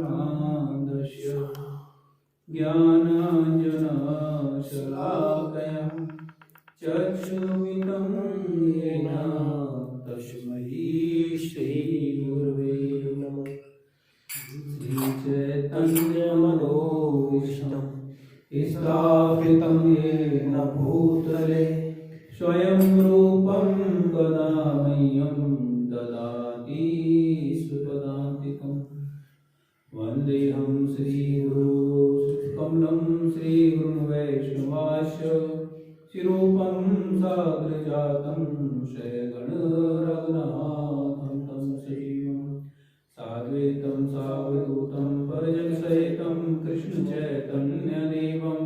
ज्ञानाञ्जनशलाकया ज्ञानाञ्जनशलाकया चक्षुरुमिलितं येन तस्मै श्रीगुरवे नमः। श्रीचैतन्यमनोभीष्टं स्थापितं येन भूतले स्वयं रूपं कदा मह्यं ददाति स्वपदान्तिकम्। वन्देऽहं श्रीगुरो कमलं श्रीगुरुं वैष्णवांश्च शिरूपं साग्रजातं शयगणरघुनाथं तं सजीवं साद्वैतं सावधूतं परिजनसहितं कृष्णचैतन्यदेवं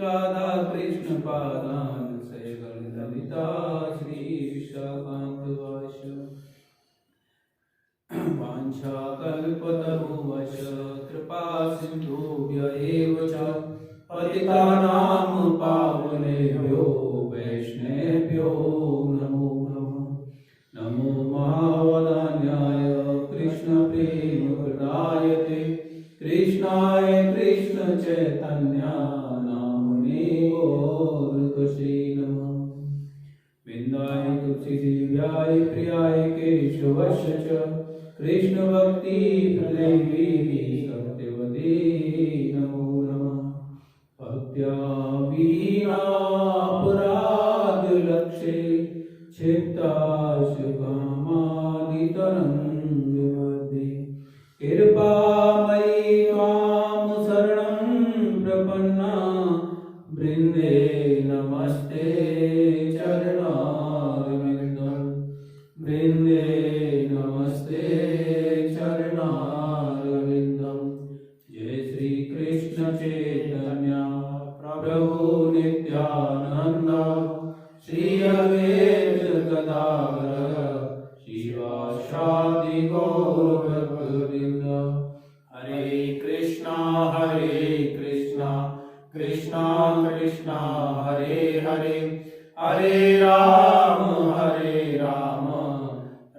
राधाकृष्णपादान् सयगणललिता श्रीविशाखान्वितांश्च वाञ्छाकल्पतरुश्च कृपा सिन्धुभ्य एव च पतितानां पावनेभ्यो वैष्णवेभ्यो नमो नमः। नमो महावदान्याय कृष्णप्रेमप्रदायते कृष्णाय कृष्णचैतन्य नाम्ने गौरतसे नमः। विन्दाय तुलसीदेव्याय प्रियाय केशवस्य च कृष्णभक्ति प्रलये सत्यवते नमो नमः। भक्त्या वीणा अपराधलक्षे क्षिप्तास्य कामादितरङ्गमध्ये कृपामयि त्वां शरणं प्रपन्ना वृन्दे नमस्ते चरणारविन्दं वृन्दे नमस्ते चरणारविन्दं। जय श्री कृष्ण चैतन्य प्रभु नित्यानंद श्री अद्वैत गदाधर शिवासादि गौरभक्तवृंद। हरे कृष्णा कृष्णा कृष्णा हरे हरे हरे राम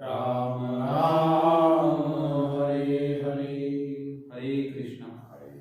राम राम हरे हरे। हरे कृष्णा हरे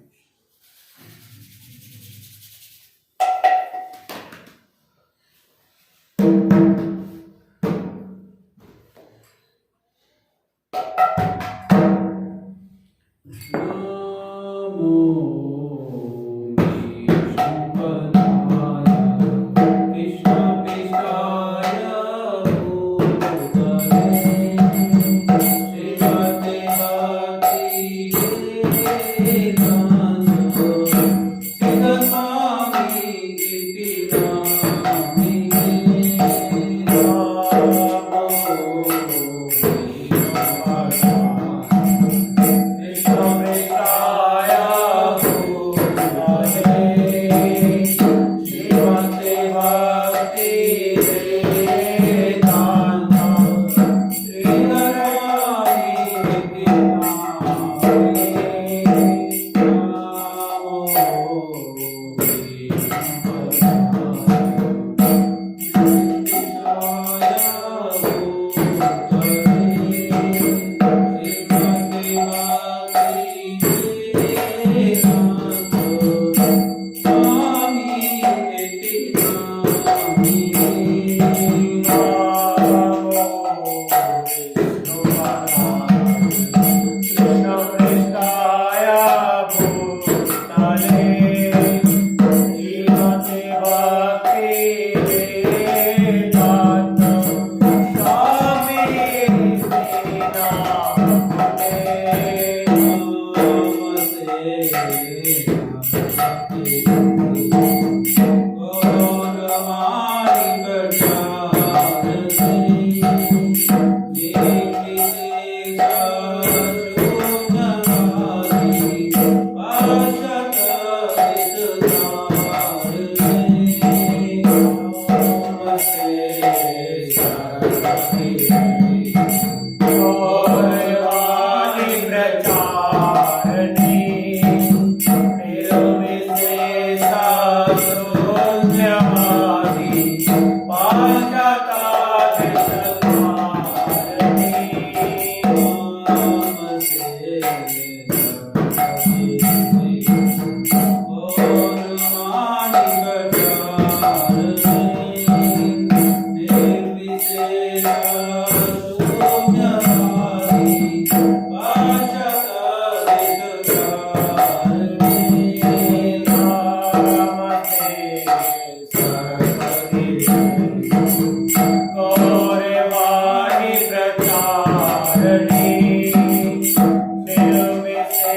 Hare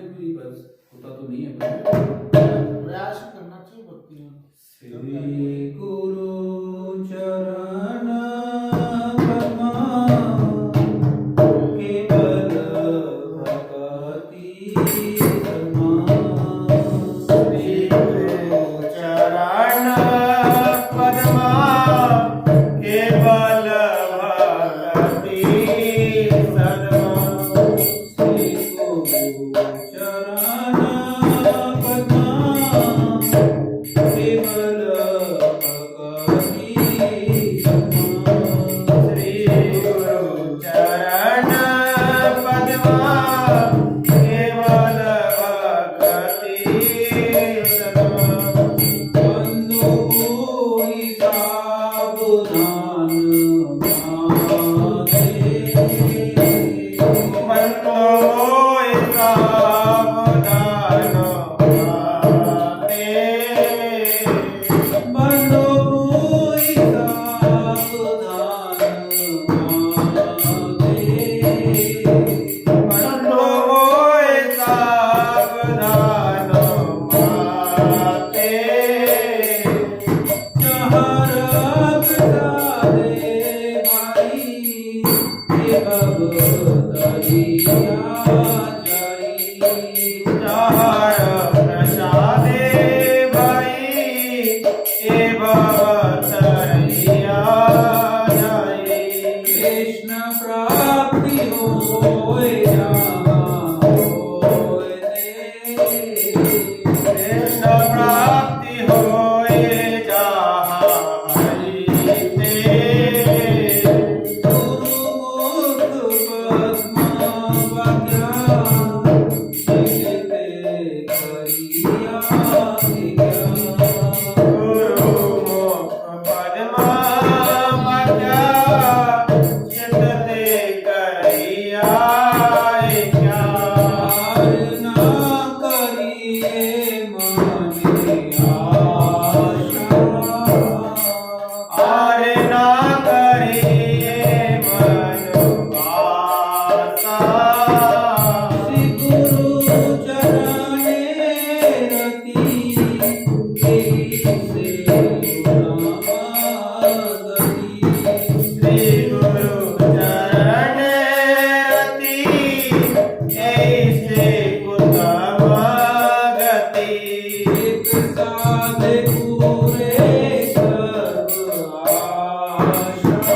मेरी बस होता तो नहीं है प्रयास करना चाहिए भक्ति में। श्री गुरु चरण कमल केवल भगति समान। श्री गुरु चरण पद्मा केवल भगति समान। श्री गुरु चरण पद्मा केवल भगति समान। श्री गुरु चरण पद्मा केवल भगति समान। बंधु ही सावधान माते। बंधु ही सावधान माते। बंधु ही सावधान माते। बंधु ही सावधान माते। जहाँ रब सारे भाई ये भगवतरिया जाई। जहाँ रब प्रसादे भाई ये भगवतरिया जाई। कृष्ण प्राप्ति होए जहाँ होए ते। कृष्ण प्राप्ति होए जहाँ हरि ते। गुरुमुख पद्मा वाक्या चित्ते करिया ज्ञान। गुरुमुख पद्मा वाक्या चित्ते करिया ज्ञान। ना करिए माने आशा। आरे ना करिए मन आशा। श्री गुरु चरणे रति से गुणागति। श्री गुरु चरणे रति ऐसे उत्तम गति। एक साथ पूरे सर्व आशा।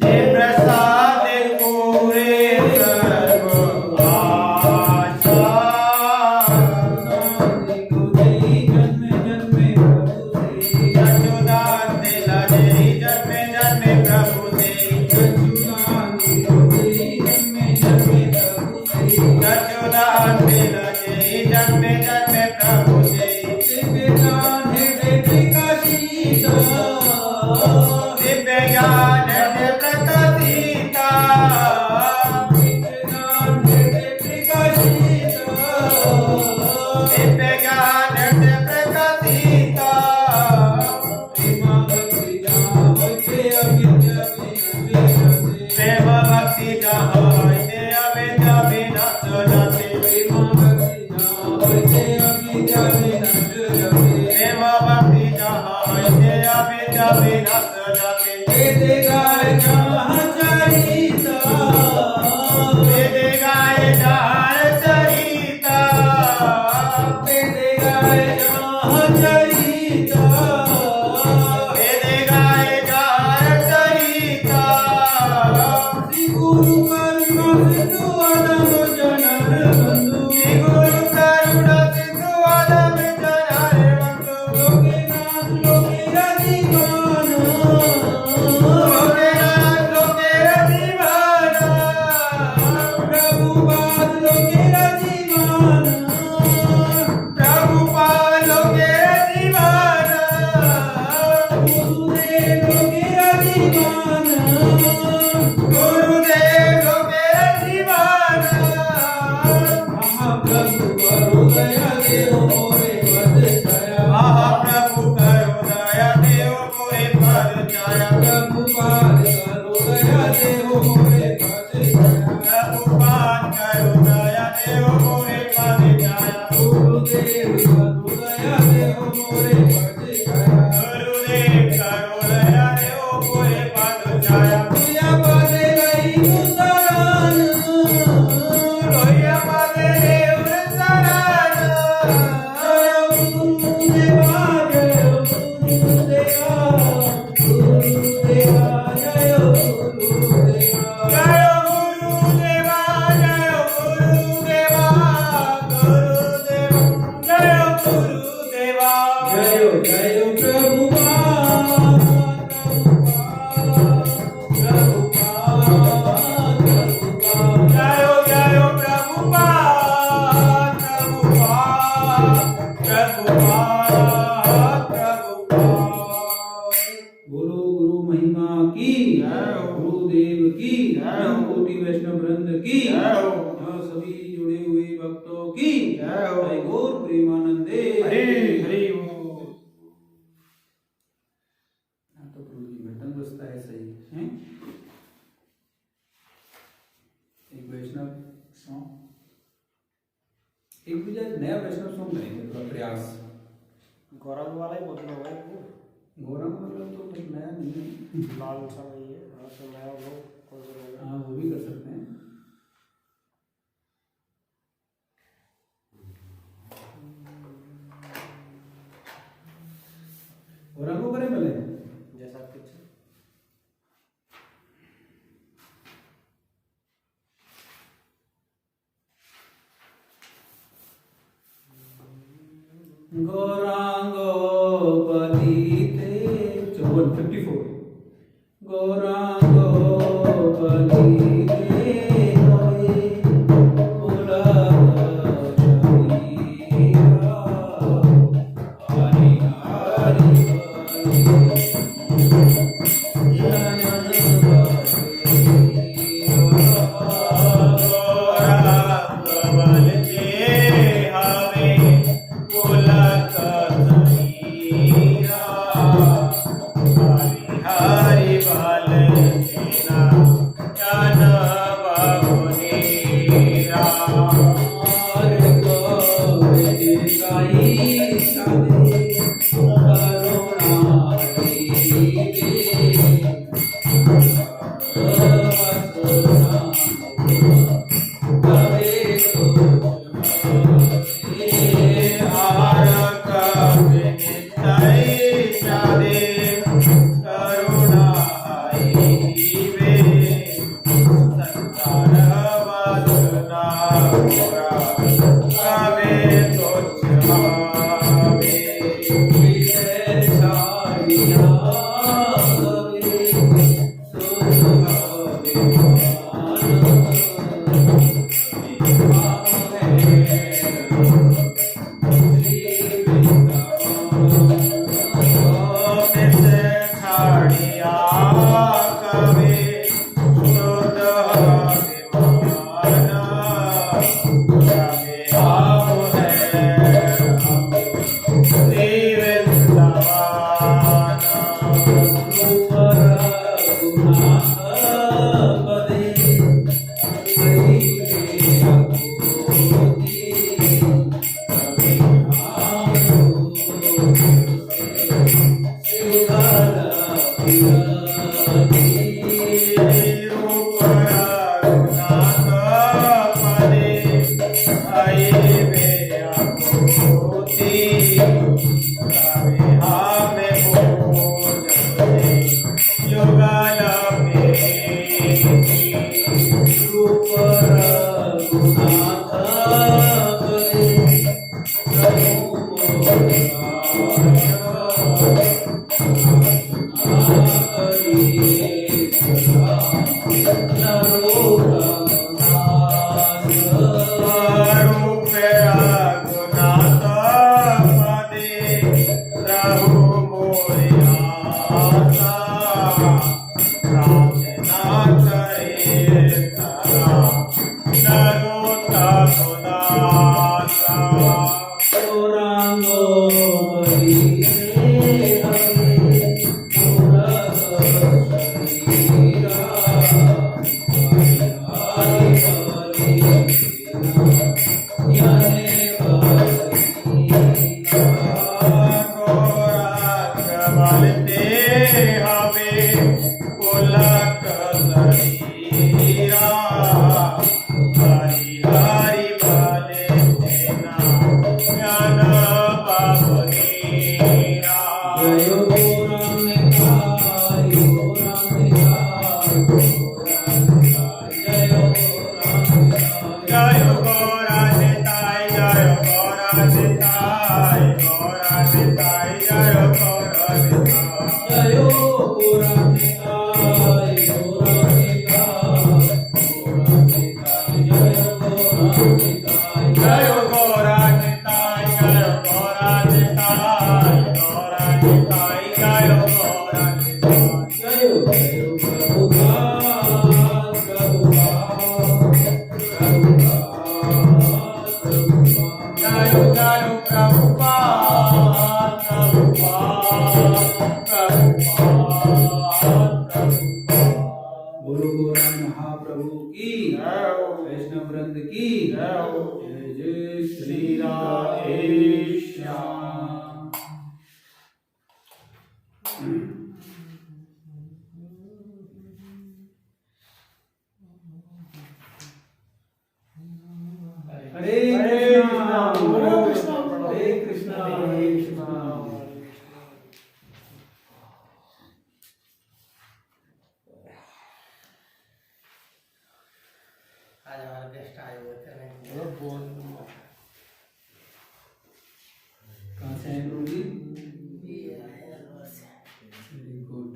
जे प्रसाद पूरे सर्व आशा। जन्म जन्मे प्रभु से यशोदान दिला जय जन्मे जन्मे प्रभु से। यशोदान दिला जय जन्मे जन्मे प्रभु से। दिव्य ज्ञान हृदय प्रकाशिता। दिव्य ज्ञान हृदय प्रकाशिता। दिव्य ज्ञान हृदय प्रकाशिता। दिव्य ज्ञान हृदय प्रकाशिता। प्रेम भक्ति जहाँ होते अविद्या विनाश जाते। प्रेम भक्ति जहाँ होते अविद्या विनाश जाते। प्रेम भक्ति जहाँ होते अविद्या विनाश जाते। प्रेम भक्ति जहाँ होते अविद्या विनाश जाते। वेद गाय जहाँ चरिता। वेद गाय जहाँ चरिता। वेद गाय जहाँ चरिता। वेद गाय जहाँ चरिता। श्री गुरु करुणा सिंधु अधम जनर बंधु। श्री गुरु करुणा सिंधु अधम जनर बंधु। लोकेनाथ लोकेरा दीवाना। लोकेनाथ लोकेरा दीवाना। प्रभुपाद लोकेरा दीवाना। प्रभुपाद लोकेरा दीवाना। गुरुदेव लोकेरा दीवाना। गुरुदेव लोकेरा दीवाना। महाप्रभु करो दया देव मोरे पद छाया। महाप्रभु करो दया देव मोरे पद छाया। प्रभुपाद करो दया देव मोरे पद छाया। प्रभुपाद करो दया देव मोरे पद छाया गुरुदेव करो दया देव मोरे पद छाया गुरुदेव करो दया देव मोरे पद छाया तुया पदे गई मुसरान लोहिया पद देव शरण गुरुदेवा जय गुरुदेवा गुरुदेवा जय गुरुदेवा जय गुरुदेवा जय गुरुदेवा गुरुदेव जय गुरुदेवा जय जय बोलो गुरु महिमा की गुरुदेव की कोटि वैष्णव वृंद की सभी जुड़े हुए भक्तों की जय गौर प्रेमानंदे तो प्रभु जी बटन बजता है सही है एक वैष्णव सॉन्ग एक भी नया वैष्णव सॉन्ग करेंगे थोड़ा प्रयास गौरव वाला ही बोलना होगा इनको। गौरव मतलब तो कुछ नया नहीं है लाल सा वही है। हाँ तो नया लोग कौन सा रहेगा? हाँ वो भी कर सकते हैं गौरव को करें पहले जैसा कुछ गौरांगो पलीते 54 गौरांगो पलीते होए बोला शरीरा हरि हरि जय गौरा निताय गौरा निताय जय गौरा निताय जय गौरा निताय गौरा निताय जय गौरा निताय जय गौरा निताय गौरा निताय जय गौरा निताय जय गुरु गोरा महाप्रभु की वैष्णव वृंद की जय जय श्री राधे श्याम। हरे कृष्णा हरे कृष्णा हरे कृष्णा। आज हमारे गेस्ट आए हुए थे कहाँ से हैं गुरु जी? ये आए अलवर से। Very good.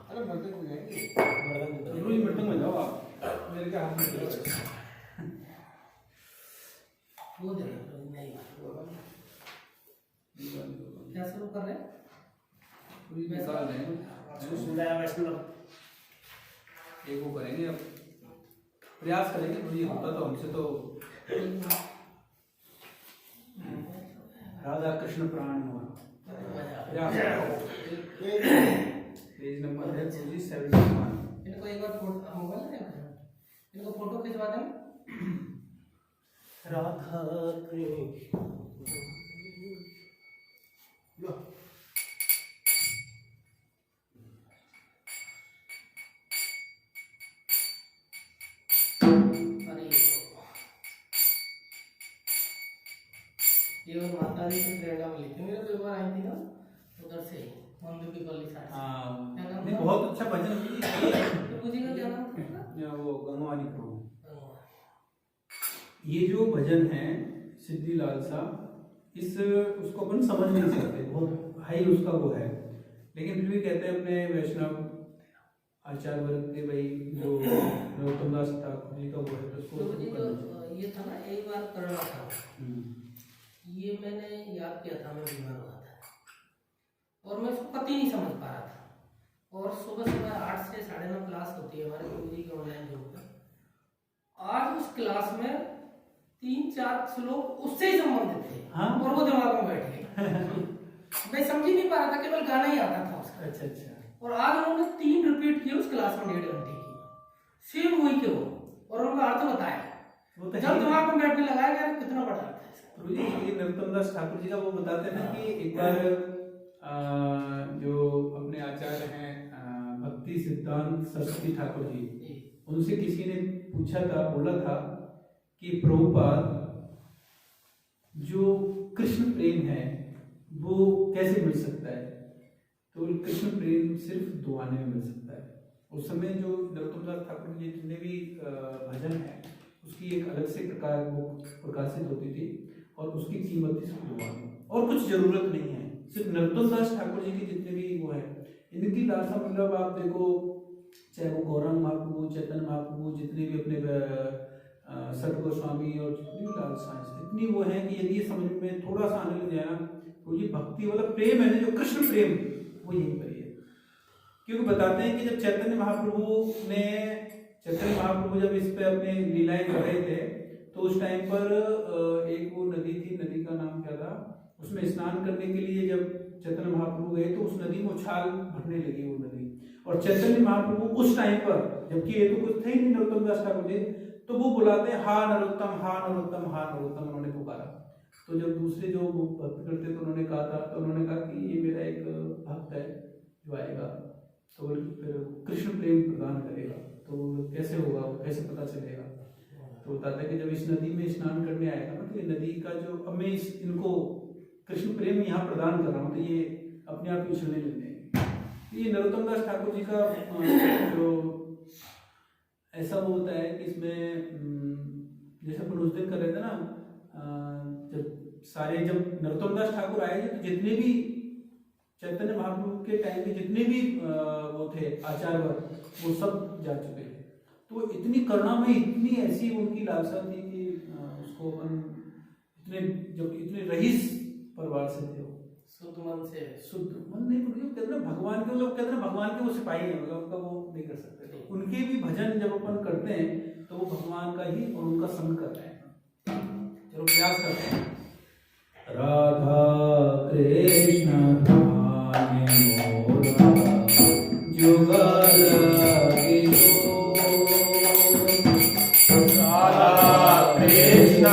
अरे बर्तन को जाएंगे गुरु जी बर्तन में जाओ आप, मेरे के हाथ में दो। वो दे नहीं क्या शुरू कर रहे हैं? गुरु जी निकाल रहे हैं, सुना वैष्णव एक वो करेंगे अब, प्रयास करेंगे गुरु जी, होता तो हमसे तो राधा कृष्ण प्राण हुआ। प्रयास पेज नंबर है गुरु जी 71। इनको एक बार फोटो मोबाइल है, इनको फोटो खिंचवा दें। राधा कृष्ण ये और माता जी से प्रेरणा मिली थी, मेरे को एक बार आई थी ना उधर से मंदिर की गली साइड से। नहीं बहुत अच्छा भजन है तो मुझे का क्या नाम था? ये वो गंगवानी प्रभु। ये जो भजन है सिद्धि लालसा, इस उसको अपन समझ नहीं सकते, बहुत हाई उसका वो है, लेकिन फिर भी कहते हैं अपने वैष्णव आचार्य वर्ग के भाई जो नरोत्तम दास ठाकुर जी का वो है, तो उसको तो ये था ना, एक बार करना था, ये मैंने याद किया था, मैं बीमार हुआ था और मैं उसको कतई नहीं समझ पा रहा था। और सुबह सुबह 8 से 9:30 क्लास होती है हमारे गुरु जी की ऑनलाइन ग्रुप में। आज उस क्लास में 3-4 श्लोक उससे ही संबंधित थे। हाँ? और वो दिमाग में बैठ गए। मैं समझ ही नहीं पा रहा था, केवल गाना ही आता था उसका। अच्छा अच्छा। और आज उन्होंने 3 रिपीट किए उस क्लास में 1.5 घंटे की, सेम वही के वो, और उनका अर्थ बताया। वो तो जब दिमाग में बैठने लगा यार कितना बड़ा अर्थ है इसका। गुरु जी ये नरोत्तम दास ठाकुर जी का वो बताते हैं ना कि एक बार जो अपने आचार्य हैं भक्ति सिद्धांत सरस्वती ठाकुर जी, उनसे किसी ने पूछा था, बोला था कि प्रभुपाद जो कृष्ण प्रेम है वो कैसे मिल सकता है? तो कृष्ण प्रेम सिर्फ दुआने में मिल सकता है। उस समय जो नरोत्तम दास ठाकुर जी जितने भी भजन है उसकी एक अलग से प्रकाशित होती थी और उसकी कीमत थी सिर्फ दुआ, और कुछ जरूरत नहीं है। सिर्फ नरोत्तम दास ठाकुर जी के जितने भी वो है, इनकी लालसा मतलब आप देखो, चाहे वो गौरांग महाप्रभु, चैतन्य महाप्रभु, जितने भी अपने सठ गोस्वामी और जितनी भी लालसाएं इतनी वो है कि यदि ये समझ में थोड़ा सा आने लग जाए ना, तो ये भक्ति वाला प्रेम है ना, जो कृष्ण प्रेम, वो यहीं पर ही है। क्योंकि बताते हैं कि जब चैतन्य महाप्रभु जब इस पे अपने लीलाएं कर रहे थे, तो उस टाइम पर एक वो नदी थी, नदी का नाम क्या था, उसमें स्नान करने के लिए जब चैतन्य महाप्रभु गए तो उस नदी में उछाल भरने लगी वो नदी, और चैतन्य महाप्रभु उस टाइम पर, जबकि ये तो कुछ थे ही नहीं नरोत्तम दास ठाकुर जी, तो वो बुलाते हैं हा नरोत्तम हा नरोत्तम हा नरोत्तम, उन्होंने पुकारा। तो जब दूसरे जो भक्त करते तो उन्होंने कहा था, तो उन्होंने कहा कि ये मेरा एक भक्त है जो आएगा तो फिर कृष्ण प्रेम प्रदान करेगा, तो कैसे होगा, कैसे पता चलेगा? तो बताता है कि जब इस नदी में स्नान करने आएगा ना, तो ये नदी का जो, अब मैं इनको कृष्ण प्रेम यहाँ प्रदान कर रहा हूँ, तो ये अपने आप ही उछलने लग जाएंगे। ये नरोत्तम दास ठाकुर जी का जो ऐसा वो होता है कि इसमें जैसे अपन उस दिन कर रहे थे ना, जब नरोत्तम दास ठाकुर आए थे तो जितने भी चैतन्य महाप्रभु के टाइम के जितने भी वो थे आचार्य वो सब जा चुके थे। तो इतनी करुणा में इतनी ऐसी उनकी लालसा थी कि उसको अपन इतने रईस परिवार से थे, वो शुद्ध मन नहीं कहते ना, भगवान के लोग कहते ना भगवान के वो सिपाही हैं, मतलब उनका वो नहीं कर सकते। तो उनके भी भजन जब अपन करते हैं तो वो भगवान का ही और उनका संग कर रहे हैं। चलो प्रयास करते हैं। राधा कृष्ण जुगल राधा कृष्ण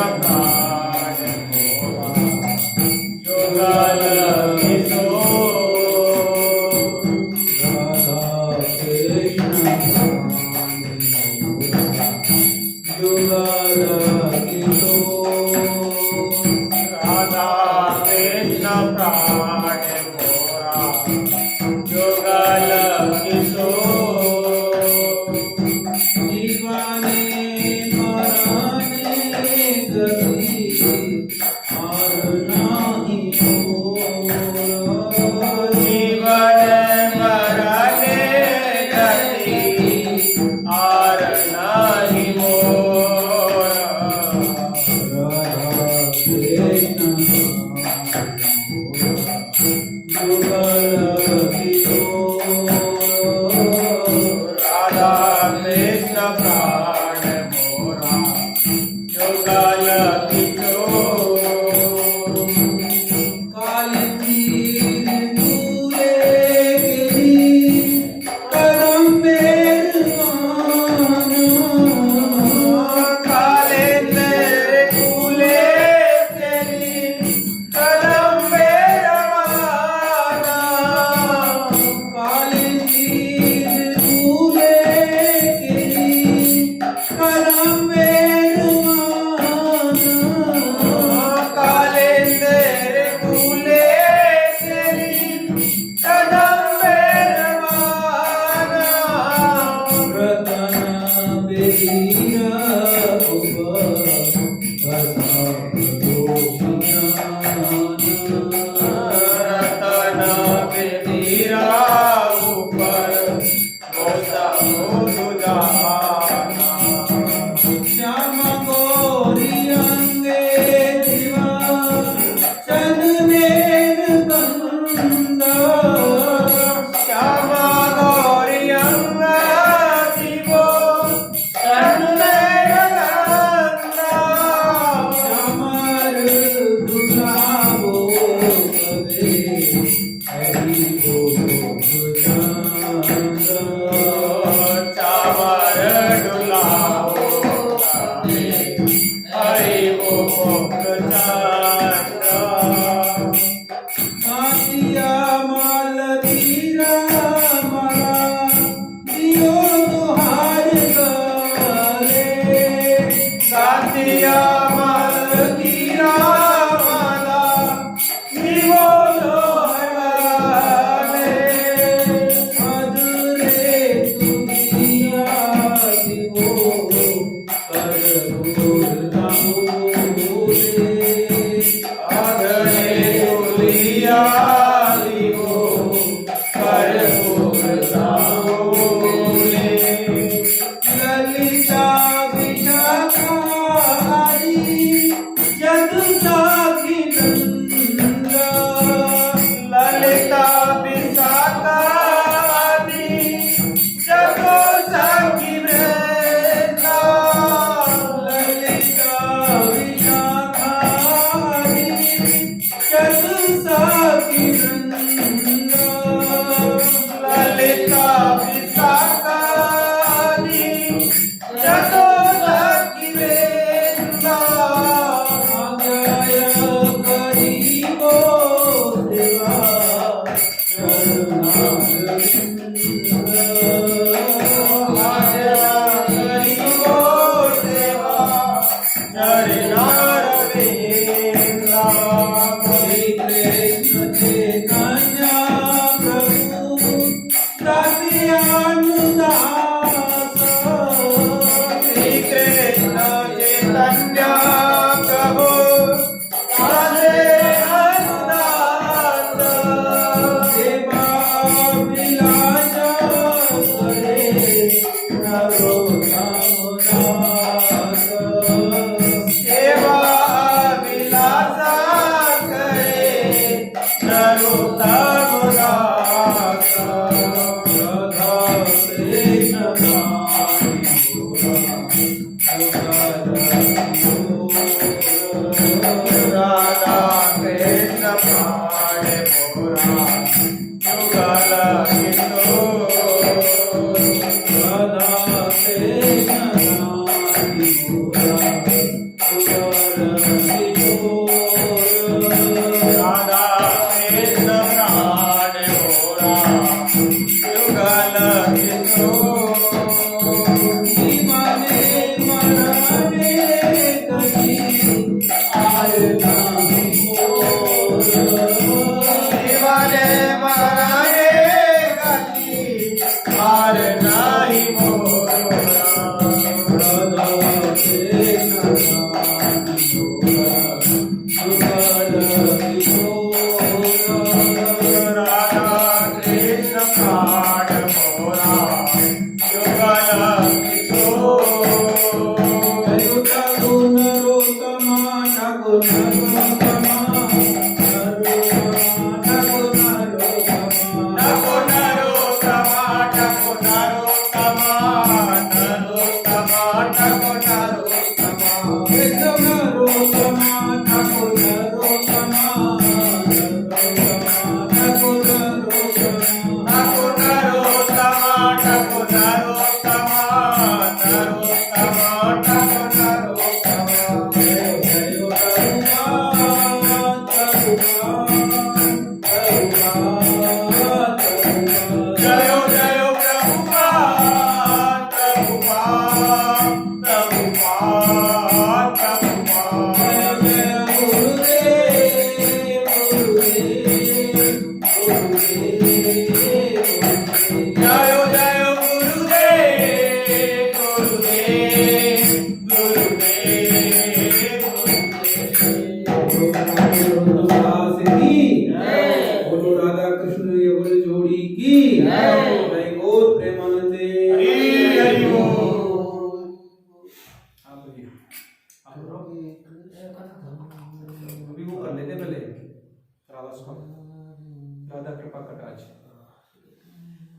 राधा कृपा कटाक्ष।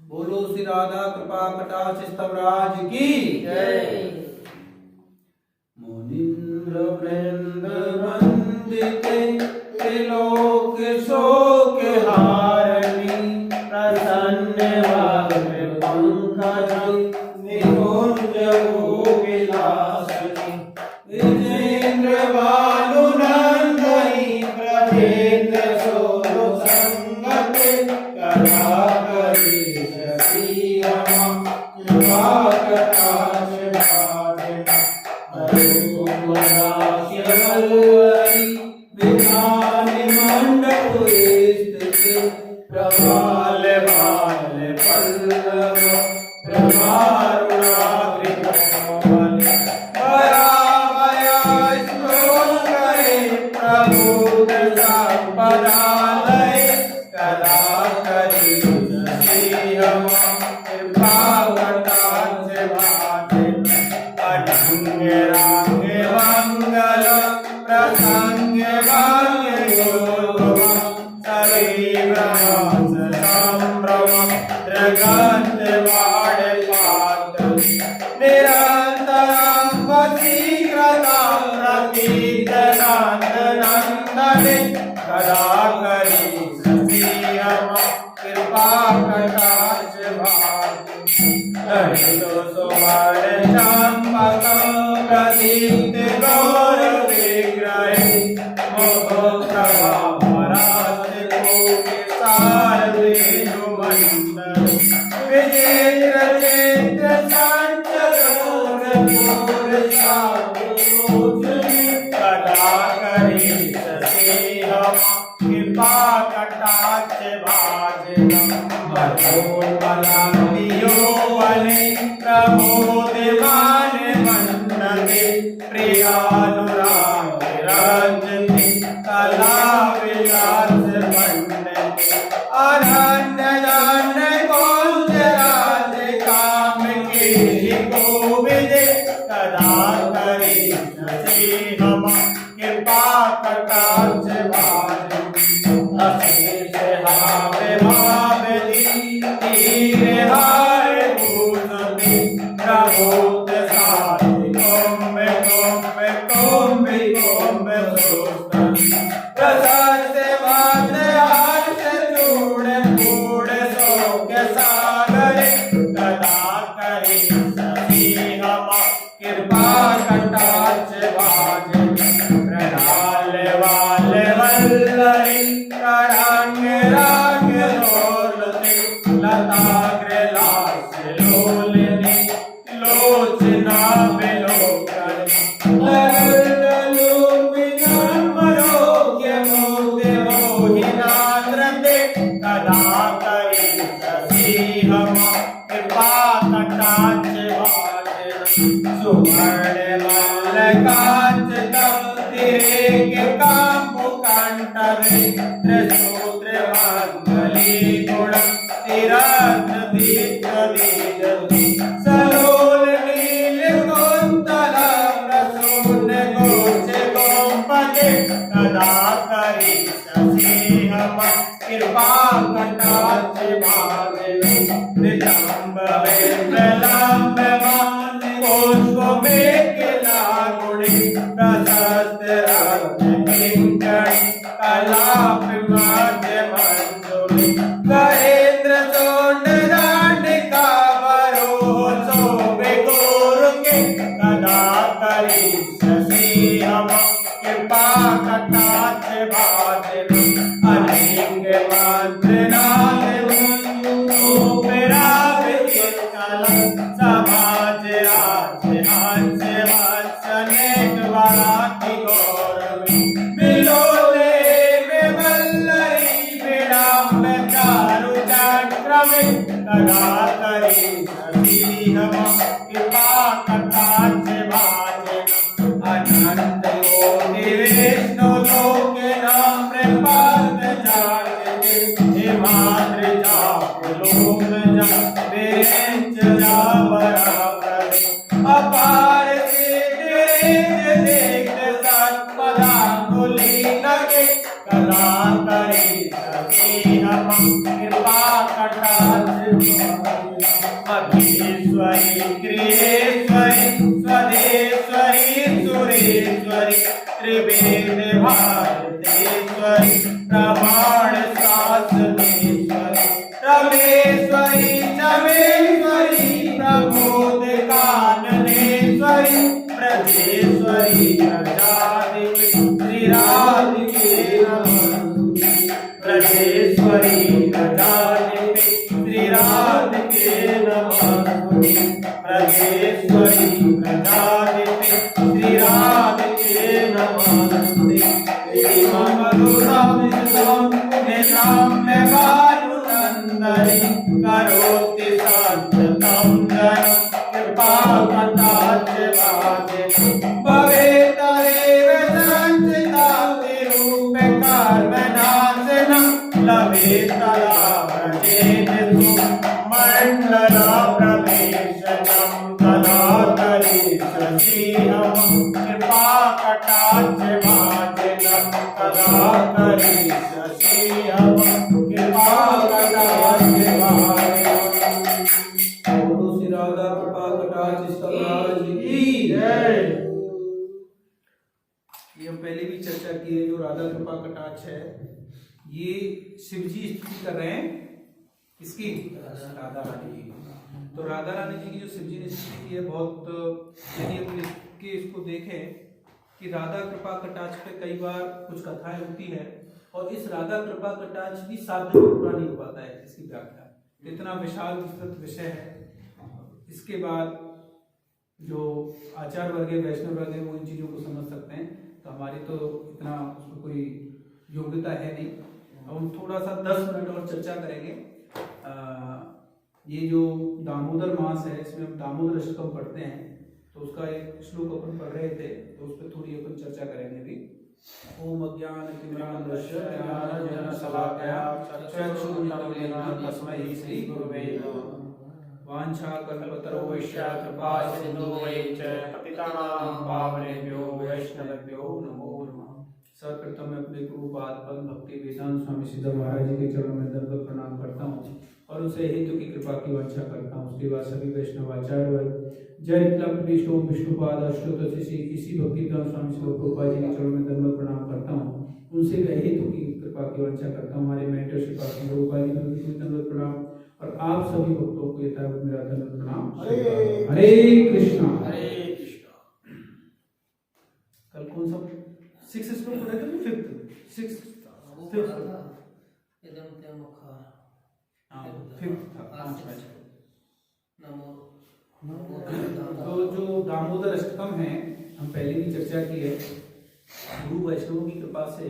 बोलो श्री राधा कृपा कटाक्ष स्तवराज की जय। मुनीन्द्र वृंद वंदिते त्रिलोक शोक हारिणी प्रसन्न वक्र पंकज निकुंज विलासिनी विजेन्द्र भानु नंदनी ब्रजेन्द्र सोलो संगते कथा करी शशि रमा कृपा कटाक्ष भाजना अरुणदास्यवल्लरी विधान मंडप स्थित प्रभाल बाल पल्लव प्रभारुणाग्रि कोमल प्रभु संपदालय कदा करी अनंग रांग मंगल प्रसंग संभ्रम त्रिगंध वाड़ पात्र निरंतरम वशीकृता प्रतीतनंदने कदा करी शशि रमा कृपा कटाक्ष भाजना सुवर्ण चंपक प्रदीप्त गौर विग्रह मुख प्रभाराज मंडल विजय चित्र संचलोर कदा करी शशि रमा कृपा कटाक्ष भाजना बले प्रमोदमान मन्नते प्रियानुराग रंजते कला विलास मंडते अनन्य दान कौंज राज काम के कोविद कदा करी शशि रमा कृपा कटाक्ष भाजना अशेष हावे भावली तीरे हारे भूषति प्रभुत साधि कुंभ सुस्तनि प्रसाद भाद्र हर्ष चूड़ कूड़ सौख्य सागर कदा करी शशि रमा कृपा कटाक्ष भाजना प्रणाल वाल वल्लरी करांग राग लोलते लताग्र लास लोलनी लोचना विलोकनी ललू विजन्मरोग्य मोदे मोहिनाद्रते कदा करी शशि रमा कृपा कटाक्ष भाजना सुवर्ण माल कांच तव तिरेक कांपु कंठवे त्रिसूत्र मंगली गुण तिरथ दीप्त दीजति सलोल कटाक्ष भाजन निजम्बवे प्रलम्बमान पुष्पमेखला गुणि प्रशस्त रत्न किंकणी कलाप मध्य मंजुली करेंद्र चोंड दांडिका बरो शोभे गुरु के कदा करी शशि हम कृपा कटाक्ष भाजन अनेक मंत्र नाद समाज राज्य हंस वत्स अनेक वाकी गौरवी मिलो में वल्लरी विडम्ब चारु चक्र में कदा करी सती हम कृपा कटाक्ष भाजन अनंत कोटि विष्णु लोक नाम प्रपाद जागते हिमाद्र जाप लोक जा विरेंच जा बराबर अपार देख सत्पदाकुली नगे कला करी सती हम कृपा कटाक्ष महेश्वरी क्रियेश्वरी स्वदेश्वरी सुरेश्वरी त्रिवेद भारतेश्वरी प्रमाण शासनेश्वरी रमेश्वरी चमेश्वरी प्रमोद काननेश्वरी ब्रजेश्वरी प्रजादिके श्रीराधिके नमः ब्रजेश्वरी प्रजादिके श्रीराधिके नमः ब्रजेश्वरी प्रजादिके श्रीराधिके नमः नंदनी करोति सत्यतं जन कृपा कटाक्ष भाजन भवेतरेव संचिता रूप कर्म नाशन लभेतला व्रजेन मंडला प्रवेशनम कदा करी शशि हम कृपा कटाक्ष भाजन कदा करी शशि हम कृपा कटाक्ष भाजन बोलो श्री राधा कृपा कटाक्ष महाराज की जय। ये हम पहले भी चर्चा की है, जो राधा कृपा कटाक्ष है ये शिव जी स्तुति कर रहे हैं इसकी राधा रानी की। तो राधा रानी जी की जो शिव जी ने स्तुति की है बहुत, यदि हम इसको देखें कि राधा कृपा कटाक्ष पे कई बार कुछ कथाएं होती है और इस राधा कृपा कटाक्ष भी साध्य में पूरा नहीं हो पाता है इसकी व्याख्या, इतना विशाल विस्तृत विषय है। इसके बाद जो आचार्य वर्ग है वैष्णव वर्ग है वो इन चीजों को समझ सकते हैं, तो हमारी तो इतना उसमें कोई योग्यता है नहीं। अब हम थोड़ा सा 10 मिनट और चर्चा करेंगे। ये जो दामोदर मास है इसमें हम दामोदर अष्टकम पढ़ते हैं, तो उसका एक श्लोक अपन पढ़ रहे थे, तो उस पर थोड़ी अपन चर्चा करेंगे भी। ओम अज्ञानतिमिरान्धस्य ज्ञानञ्जनशलाकया चक्षुरुन्मीलितं तस्मै श्री गुरुवे नमः। वाञ्छाकल्पतरुभ्यश्च कृपासिन्धुभ्यश्च पतितानां पावनेभ्यो वैष्णवेभ्यो नमो नमः। सर्वप्रथम मैं अपने गुरुपाद पद्म भक्ति वेदांत स्वामी सिद्ध महाराज जी के चरणों में दंडवत प्रणाम करता हूँ और उनसे हेतु की कृपा की वांछा करता हूँ। उसके बाद सभी वैष्णव आचार्य वर्ग जय विष्णु विष्णुपाद अष्टोत्तर इसी भक्ति वेदांत स्वामी श्री प्रभुपाद जी के चरणों में दंडवत प्रणाम करता हूँ। उनसे भी हेतु की कृपा की वांछा करता हूँ। हमारे मेंटर श्री प्रभुपाद जी को भी दंडवत प्रणाम और आप सभी भक्तों को यथावत मेरा दंडवत प्रणाम। हरे कृष्णा। कल कौन सा 6 श्लोक पढ़े थे? 5th तो जो दामोदर अष्टकम है हम पहले भी चर्चा की है, गुरु वैष्णव की कृपा से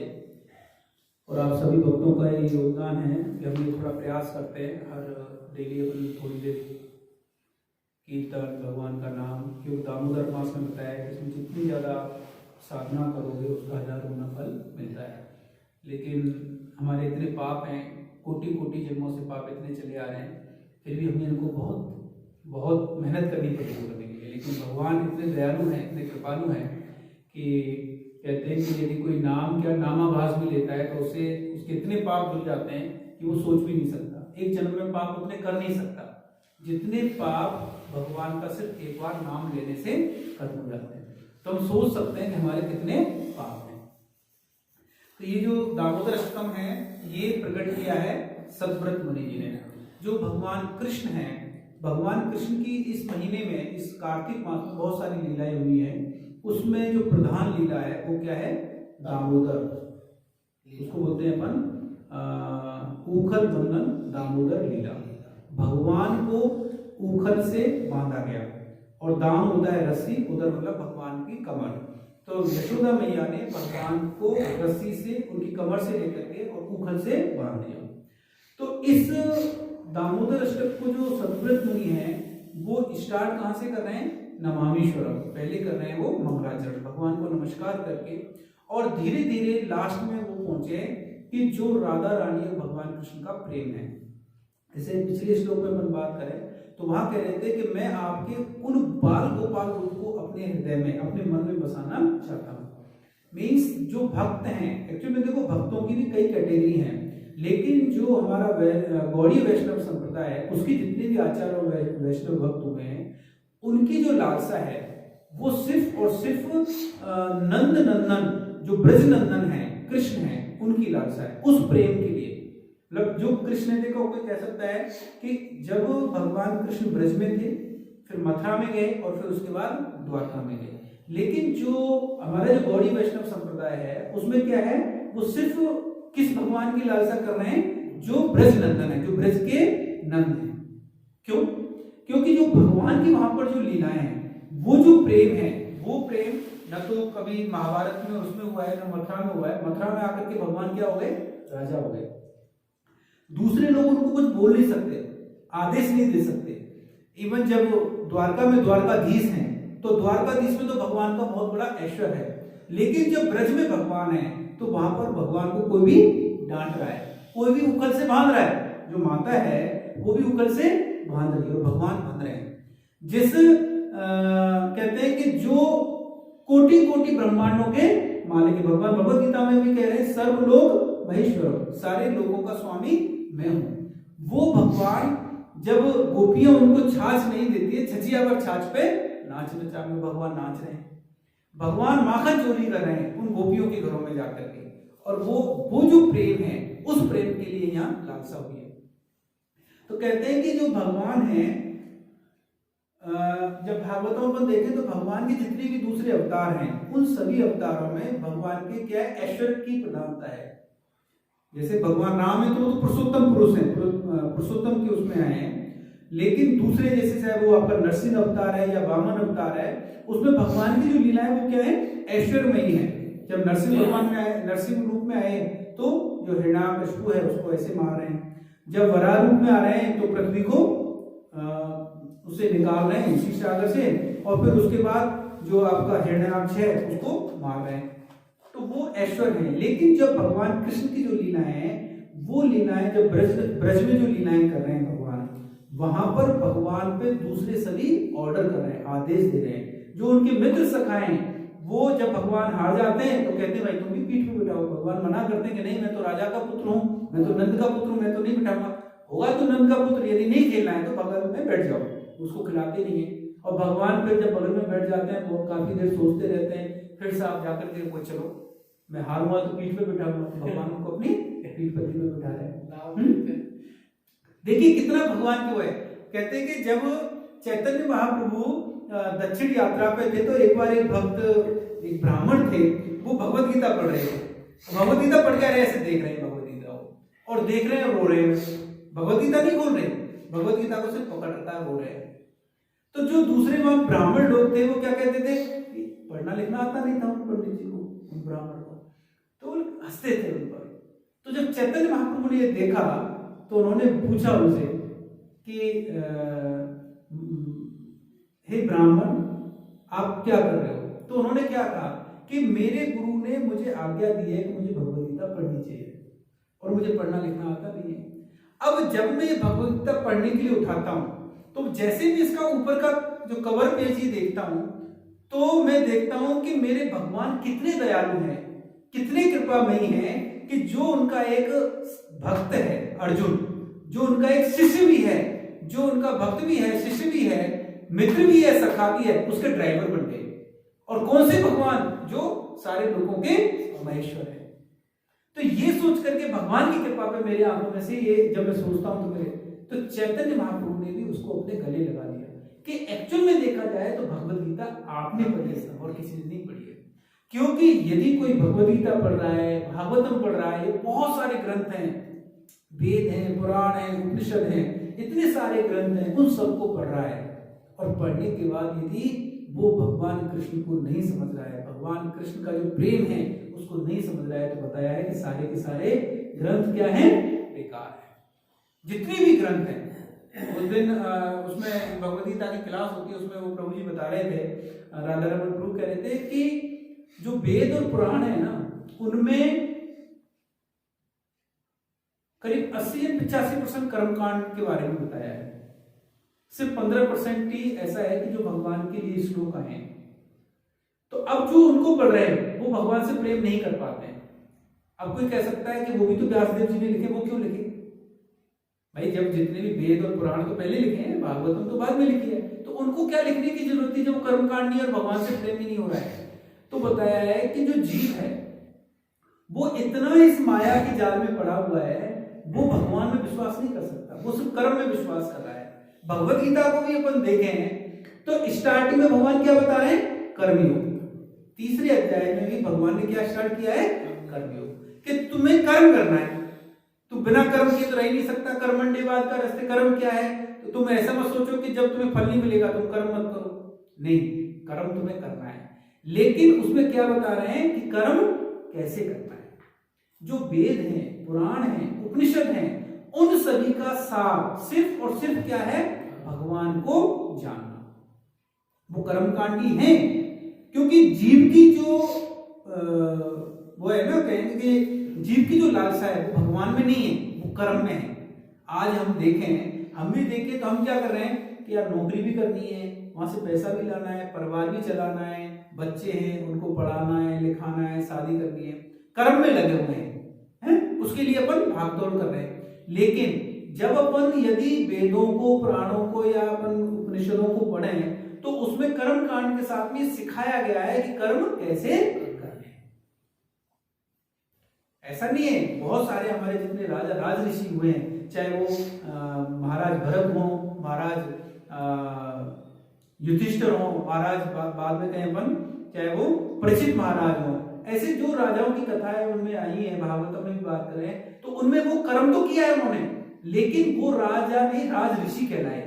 और आप सभी भक्तों का ये योगदान है कि हम ये थोड़ा प्रयास करते हैं हर डेली अपन थोड़ी देर कीर्तन भगवान का नाम, क्योंकि दामोदर मास में बताया कि इसमें जितनी ज़्यादा साधना करोगे उसका 1000 गुना फल मिलता है। लेकिन हमारे इतने पाप हैं, कोटि कोटि जन्मों से पाप इतने चले आ रहे हैं, फिर भी हमें इनको बहुत बहुत मेहनत करनी पड़ेगी करने के लिए। लेकिन भगवान इतने दयालु हैं, इतने कृपालु हैं कि कहते हैं कि यदि कोई नाम क्या नामाभास भी लेता है तो उससे उसके इतने पाप धुल जाते हैं कि वो सोच भी नहीं सकता। एक जन्म में पाप उतने कर नहीं सकता जितने पाप भगवान का सिर्फ एक बार नाम लेने से खत्म हो जाते हैं। तो हम सोच सकते हैं कि हमारे कितने पाप हैं। तो ये जो दामोदर अष्टकम है ये प्रकट किया है सतव्रत मुनि जी ने। जो भगवान कृष्ण हैं, भगवान कृष्ण की इस महीने में, इस कार्तिक मास में बहुत सारी लीलाएं हुई हैं। उसमें जो प्रधान लीला है वो क्या है? दामोदर, उसको बोलते हैं अपन ऊखल बंधन दामोदर लीला। भगवान को ऊखल से बांधा गया और दाम होता है रस्सी, उधर मतलब भगवान की कमर। तो यशोदा मैया ने भगवान को रस्सी से, उनकी कमर से लेकर के और ऊखल से बांध दिया। तो इस दामोदर अष्टक को जो सतव्रत मुनि हैं वो स्टार्ट कहाँ से कर रहे हैं? नमामीश्वरम, पहले कर रहे हैं वो मंगलाचरण, भगवान को नमस्कार करके, और धीरे धीरे लास्ट में वो पहुंचे कि जो राधा रानी और भगवान कृष्ण का प्रेम है। जैसे पिछले श्लोक में अपन बात करें तो वहां कह रहे थे कि मैं आपके उन बाल गोपाल रूप को अपने हृदय में, अपने मन में बसाना चाहता हूँ। मीन्स जो भक्त हैं, एक्चुअली में देखो भक्तों की भी कई कैटेगरी हैं, लेकिन जो हमारा गौड़ीय वैष्णव संप्रदाय है उसकी जितने भी आचार्य और वैष्णव भक्त हुए हैं उनकी जो लालसा है वो सिर्फ और सिर्फ नंद नंदन, जो ब्रज नंदन है, कृष्ण है, उनकी लालसा है, उस प्रेम के लिए। मतलब जो कृष्ण ने देखा वो कह सकता है कि जब भगवान कृष्ण ब्रज में थे, फिर मथुरा में गए और फिर उसके बाद द्वारका में गए। लेकिन जो हमारा जो गौड़ी वैष्णव संप्रदाय है उसमें क्या है, वो सिर्फ किस भगवान की लालसा कर रहे हैं? जो ब्रज नंदन है, जो ब्रज के नंद है। क्यों? क्योंकि जो भगवान की वहां पर जो लीलाएं हैं, वो जो प्रेम है, वो प्रेम न तो कभी महाभारत में उसमें हुआ है, न मथुरा में हुआ है। मथुरा में आकर के भगवान क्या हो गए? राजा हो गए। दूसरे लोग उनको कुछ बोल नहीं सकते, आदेश नहीं दे सकते। इवन जब द्वारका में द्वारकाधीश हैं तो द्वारकाधीश में तो भगवान का बहुत बड़ा ऐश्वर्य है, लेकिन जब ब्रज में भगवान है तो वहां पर भगवान को कोई भी डांट रहा है, कोई भी उखल से बांध रहा है, जो माता है वो भी उखल से बांध रही है और भगवान बांध रहे हैं। जिस कहते हैं कि जो कोटि कोटि ब्रह्मांडों के मालिक है, भगवान भगवत गीता में भी कह रहे हैं सर्वलोक महेश्वर, सारे लोगों का स्वामी मैं हूं। वो भगवान जब गोपियां उनको छाछ नहीं देती है, छचिया पर छाछ पे नाच नचा में भगवान नाच रहे हैं, भगवान माखन चोरी कर रहे हैं उन गोपियों के घरों में जाकर के, और वो जो प्रेम है उस प्रेम के लिए यहाँ लालसा हुई है। तो कहते हैं कि जो भगवान है, जब भागवतों को देखें तो भगवान के जितने भी दूसरे अवतार हैं उन सभी अवतारों में भगवान के क्या है? ऐश्वर्य की प्रधानता है। जैसे भगवान राम है तो वो तो पुरुषोत्तम पुरुष है, पुरुषोत्तम के उसमें आए हैं, लेकिन दूसरे जैसे चाहे वो आपका नरसिंह अवतार है या वामन अवतार है, उसमें भगवान की जो लीला है वो क्या है? ऐश्वर्यमयी है। जब नरसिंह भगवान में आए, नरसिंह रूप में आए तो जो हिरण्याकशिपु है उसको ऐसे मार रहे हैं, जब वराह रूप में आ रहे हैं तो पृथ्वी को उसे निकाल रहे हैं क्षीरसागर से, और फिर उसके बाद जो आपका हिरण्याक्ष है उसको मार रहे हैं, तो वो ऐश्वर्य है। लेकिन जब भगवान कृष्ण की जो लीलाएं हैं, वो लीलाएं जब ब्रज में जो लीलाएं कर रहे हैं भगवान, वहां पर भगवान पे दूसरे सभी ऑर्डर कर रहे हैं, आदेश दे रहे हैं। जो उनके मित्र सखाए वो जब भगवान हार जाते हैं तो कहते हैं भाई तुम भी पीठ पे बिठाओ। भगवान मना करते हैं कि नहीं, मैं तो राजा का पुत्र हूँ, मैं तो नंद का पुत्र हूँ, मैं तो नहीं बिठाऊंगा। होगा तो नंद का पुत्र, यदि नहीं खेलना है तो बगल में बैठ जाओ। उसको खिलाते नहीं है, और भगवान फिर जब बगल में बैठ जाते हैं वो काफी देर सोचते रहते हैं, फिर साहब जाकर के वो चलो मैं हारूंगा तो पीठ पे बिठाऊंगा, भगवान को अपनी पीठ पर बिठा रहे हैं। देखिए कितना भगवान क्यों है। कहते हैं कि जब चैतन्य महाप्रभु दक्षिण यात्रा पे थे तो एक बार एक भक्त, एक ब्राह्मण थे, वो भगवत गीता पढ़ रहे थे। भगवत गीता पढ़ के ऐसे देख रहे हैं भगवत गीता को, और देख रहे हैं रो रहे हैं, भगवत गीता नहीं खोल रहे, भगवत गीता को सिर्फ पकड़ रखा है, रो रहे हैं। तो जो दूसरे वहां ब्राह्मण लोग थे वो क्या कहते थे, पढ़ना लिखना आता नहीं था उन पंडित जी को, उन ब्राह्मण को, तो हंसते थे उन पर। तो जब चैतन्य महाप्रभु ने ये देखा तो उन्होंने पूछा उनसे कि हे ब्राह्मण आप क्या कर रहे हो? तो उन्होंने क्या कहा कि मेरे गुरु ने मुझे आज्ञा दी है कि मुझे भगवत गीता पढ़नी चाहिए, और मुझे पढ़ना लिखना आता नहीं है। अब जब मैं भगवत गीता पढ़ने के लिए उठाता हूं तो जैसे भी इसका ऊपर का जो कवर पेज ही देखता हूं तो मैं देखता हूं कि मेरे भगवान कितने दयालु हैं, कितने कृपामयी हैं, कि जो उनका एक भक्त है, अर्जुन, जो उनका एक शिष्य भी है, जो उनका भक्त भी है, शिष्य भी है, मित्र भी है, सखा भी है, उसके ड्राइवर बन गए। और कौन से भगवान? जो सारे लोगों के महेश्वर है। तो ये सोच करके भगवान की कृपा पे मेरी आंखों में से ये जब मैं सोचता हूं तो चैतन्य महाप्रभु ने भी उसको अपने गले लगा दिया कि एक्चुअल में देखा जाए तो भगवद गीता आपने पढ़ी है और किसी ने नहीं पढ़ी है। क्योंकि यदि कोई भगवद गीता पढ़ रहा है, भागवतम पढ़ रहा है, ये बहुत सारे ग्रंथ हैं, वेद हैं, पुराण हैं, उपनिषद हैं, इतने सारे ग्रंथ हैं, उन सबको पढ़ रहा है और पढ़ने के बाद यदि वो भगवान कृष्ण को नहीं समझ रहा है, भगवान कृष्ण का जो प्रेम है उसको नहीं समझ रहा है, तो बताया है कि सारे के सारे ग्रंथ क्या हैं? बेकार है। जितने भी ग्रंथ हैं, उस दिन उसमें भगवद गीता की क्लास होती है, उसमें वो प्रभु जी बता रहे थे, राधा रमन प्रभु कह रहे थे कि जो वेद और पुराण है ना, उनमें करीब 80 या 85% कर्मकांड के बारे में बताया है। सिर्फ 15% ही ऐसा है कि जो भगवान के लिए श्लोक हैं। तो अब जो उनको पढ़ रहे हैं वो भगवान से प्रेम नहीं कर पाते हैं। अब कोई कह सकता है कि वो भी तो व्यासदेव जी ने लिखे, वो क्यों लिखे? भाई जब जितने भी वेद और पुराण तो पहले लिखे हैं, भागवतम तो बाद में लिखी है, तो उनको क्या लिखने की जरूरत थी जब कर्मकांड नहीं और भगवान से प्रेम ही नहीं हो रहा है? तो बताया है कि जो जीव है वो इतना इस माया की जाल में पड़ा हुआ है, वो भगवान में विश्वास नहीं कर सकता, वो सिर्फ कर्म में विश्वास कर रहा है। भगवत गीता को भी अपन देखें तो स्टार्टिंग में भगवान क्या बता रहे हैं? कर्मयोग। तीसरे अध्याय में भी भगवान ने क्या स्टार्ट किया है? कर्मयोग, कि तुम्हें कर्म करना है, तुम बिना कर्म किए तो रह नहीं सकता। कर्मण्येवाद का रास्ते कर्म क्या है? तो तुम ऐसा मत सोचो कि जब तुम्हें फल नहीं मिलेगा तुम कर्म मत करो, नहीं, कर्म तुम्हें करना है। लेकिन उसमें क्या बता रहे हैं कि कर्म कैसे करना है। जो वेद हैं, पुराण हैं, उपनिषद हैं, उन सभी का सार सिर्फ और सिर्फ क्या है? भगवान को जानना। वो कर्मकांडी हैं, क्योंकि जीव की जो वो है ना, कहेंगे कि जीव की जो लालसा है वो भगवान में नहीं है, वो कर्म में है। आज हम देखें, हम भी देखें तो हम क्या कर रहे हैं कि यार नौकरी भी करनी है, वहां से पैसा भी लाना है, परिवार भी चलाना है, बच्चे हैं उनको पढ़ाना है, लिखाना है, शादी करनी है, कर्म में लगे हुए हैं, उसके लिए अपन भागदौड़ कर रहे हैं। लेकिन जब अपन यदि वेदों को, पुराणों को या अपन उपनिषदों को पढ़ें तो उसमें कर्म कांड के साथ में सिखाया गया है कि कर्म कैसे करने। ऐसा नहीं है, बहुत सारे हमारे जितने राजा राज ऋषि हुए हैं, चाहे वो महाराज भरत हो, महाराज युधिष्ठिर हो, महाराज बाद में कहें अपन, चाहे वो परीक्षित महाराज हो, ऐसे जो राजाओं की कथाएं उनमें आई है, भागवत में भी बात करें तो उनमें वो कर्म तो किया है उन्होंने, लेकिन वो राजा भी राज ऋषि कहलाए।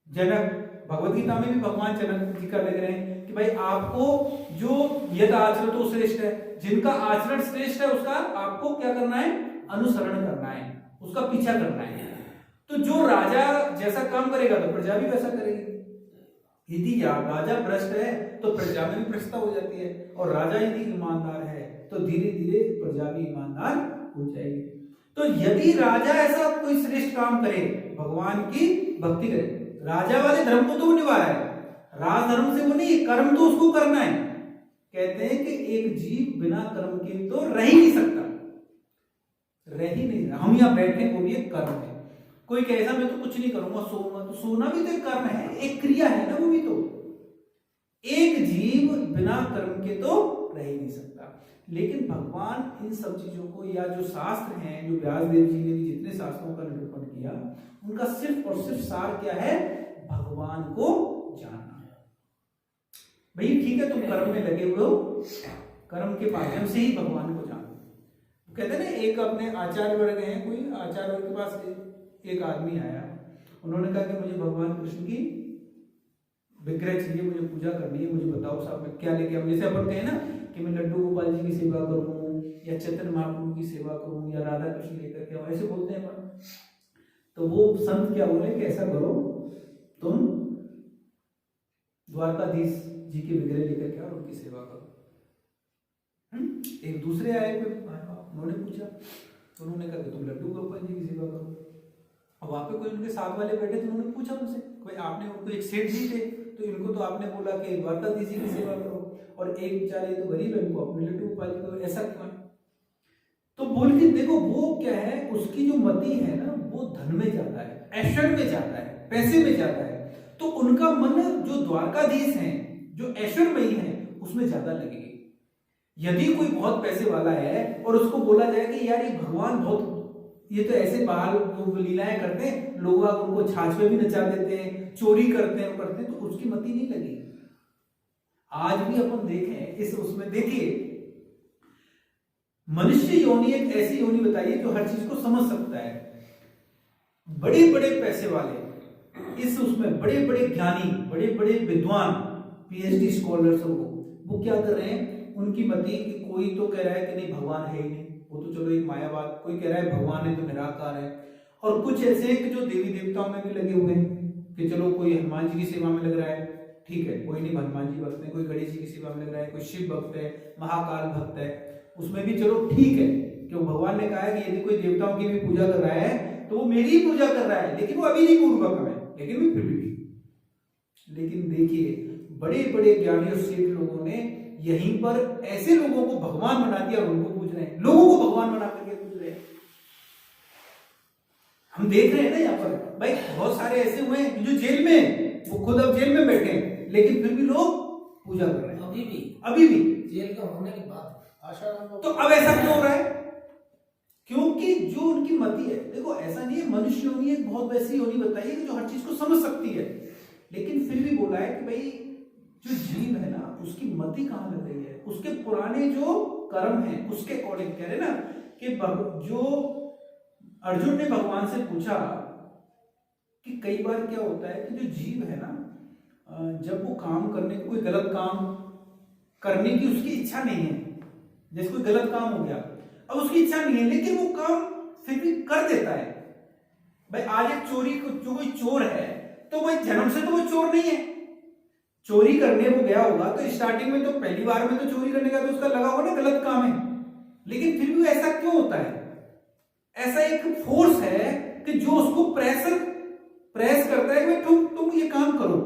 जनक, भगवत गीता में भी भगवान जनक जी का लग रहे हैं कि भाई आपको जो यद आचरण तो श्रेष्ठ है, जिनका आचरण श्रेष्ठ है उसका आपको क्या करना है? अनुसरण करना है, उसका पीछा करना है। तो जो राजा जैसा काम करेगा तो प्रजा भी वैसा करेगी। यदि राजा भ्रष्ट है तो प्रजा में भी भ्रष्टता हो जाती है, और राजा यदि ईमानदार है तो धीरे धीरे प्रजा भी ईमानदार हो जाएगी। तो यदि राजा ऐसा कोई श्रेष्ठ काम करे, भगवान की भक्ति करे, राजा वाले धर्म को तो वो निभा रहा है, राज धर्म से वो नहीं, कर्म तो उसको करना है। कहते हैं कि एक जीव बिना कर्म के तो रह ही नहीं सकता, रह ही नहीं। हम यहाँ बैठे वो भी एक कर्म है। कोई कहेगा मैं तो कुछ नहीं करूंगा, सोऊंगा, तो सोना भी तो एक कर्म है, एक क्रिया है ना, वो भी तो। एक जीव बिना कर्म के तो रह ही नहीं सकता। लेकिन भगवान इन सब चीजों को, या जो शास्त्र हैं, जो व्यासदेव जी ने भी जितने शास्त्रों का निरूपण किया, उनका सिर्फ और सिर्फ सार क्या है? भगवान को जानना। भाई ठीक है, तुम कर्म में लगे हुए हो, कर्म के माध्यम से ही भगवान को जानो। कहते हैं ना, एक अपने आचार्य वर्ग हैं, कोई आचार्य वर्ग के पास एक आदमी आया, उन्होंने कहा कि मुझे भगवान कृष्ण की विग्रह चाहिए, मुझे पूजा करनी है, मुझे बताओ साहब मैं क्या लेके आऊं। जैसे अपन कहें ना कि मैं लड्डू गोपाल जी की सेवा करूं, या चैतन्य महाप्रभु की सेवा करूं, या राधा कृष्ण लेकर के आऊं, ऐसे बोलते हैं अपन। तो वो संत क्या बोले कि ऐसा करो, तुम द्वारकाधीश जी के विग्रह लेकर के और उनकी सेवा करो। एक दूसरे आए, कोई उन्होंने पूछा, तो उन्होंने कहा तुम लड्डू गोपाल जी की सेवा करो। अब वहां पे कोई उनके साथ वाले बैठे थे, उन्होंने पूछा उनसे, भाई आपने उनको एक सेठ जी थे, तो इनको तो आपने बोला कि द्वारकाधीश जी की सेवा करो, और एक बेचारे तो गरीब है, इनको अपने लड्डू गोपाल जी को, ऐसा क्यों है? तो बोल के देखो वो क्या है, उसकी जो मति है ना वो धन में जाता है, ऐश्वर्य में जाता है, पैसे में जाता है, तो उनका मन जो द्वारकाधीश है, जो ऐश्वर्यमयी है, उसमें ज्यादा लगेगी। यदि कोई बहुत पैसे वाला है और उसको बोला जाए कि यार ये भगवान बहुत, ये तो ऐसे बाहर लोग लीलाएं करते हैं, लोग उनको छाछ में भी नचा देते हैं, चोरी करते हैं, तो उसकी मति नहीं लगेगी। आज भी अपन देखें इस उसमें देखिए, मनुष्य योनि एक ऐसी योनि बताइए जो हर चीज को समझ सकता है। बड़े बड़े पैसे वाले इस उसमें बड़े बड़े ज्ञानी, बड़े बड़े विद्वान, पीएचडी स्कॉलर्स, वो क्या कर रहे हैं, उनकी मति कि कोई तो कह रहा है कि नहीं भगवान है ही नहीं, वो तो चलो एक मायावाद, कोई कह रहा है भगवान है तो निराकार है, और कुछ ऐसे हैं कि जो देवी देवताओं में भी लगे हुए हैं कि चलो कोई हनुमान जी की सेवा में लग रहा है, ठीक है, कोई नहीं हनुमान जी भक्त है, कोई गणेश जी की सेवा में लग रहा है, कोई शिव भक्त है, महाकाल भक्त है, उसमें भी चलो ठीक है, क्यों भगवान ने कहा है कि यदि कोई देवताओं की भी पूजा कर रहा है तो वो मेरी ही पूजा कर रहा है, लेकिन वो अभी नहीं पूर्वक में, लेकिन भी फिर भी। लेकिन देखिए बड़े बड़े ज्ञानी और सेठ लोगों ने यहीं पर ऐसे लोगों को भगवान बना दिया और उनको पूज रहे हैं, लोगों को भगवान बना करके पूज रहे हैं। हम देख रहे हैं ना यहाँ पर भाई, बहुत सारे ऐसे हुए हैं जो जेल में, वो खुद अब जेल में बैठे हैं, लेकिन फिर भी लोग पूजा कर रहे हैं, अभी भी जेल का होने के बाद। तो अब ऐसा क्यों हो रहा है? क्योंकि जो उनकी मति है, देखो ऐसा नहीं है, मनुष्य योनि एक बहुत वैसी योनि बताइए जो हर चीज को समझ सकती है, लेकिन फिर भी बोला है कि भाई जो जीव है ना उसकी मति कहां लग रही है, उसके पुराने जो कर्म है उसके अकॉर्डिंग। कह रहे ना कि जो अर्जुन ने भगवान से पूछा कि कई बार क्या होता है कि जो जीव है ना, जब वो काम करने को, कोई गलत काम करने की उसकी इच्छा नहीं है, जैसे कोई गलत काम हो गया, अब उसकी इच्छा नहीं है लेकिन वो काम फिर भी कर देता है। भाई आज एक चोरी को, जो कोई चोर है तो भाई जन्म से तो वो चोर नहीं है, चोरी करने वो गया होगा तो स्टार्टिंग में तो पहली बार में तो चोरी करने का तो उसका लगा होगा ना गलत काम है, लेकिन फिर भी ऐसा क्यों होता है? ऐसा एक फोर्स है कि जो उसको प्रेस करता है कि तुम ये काम करो,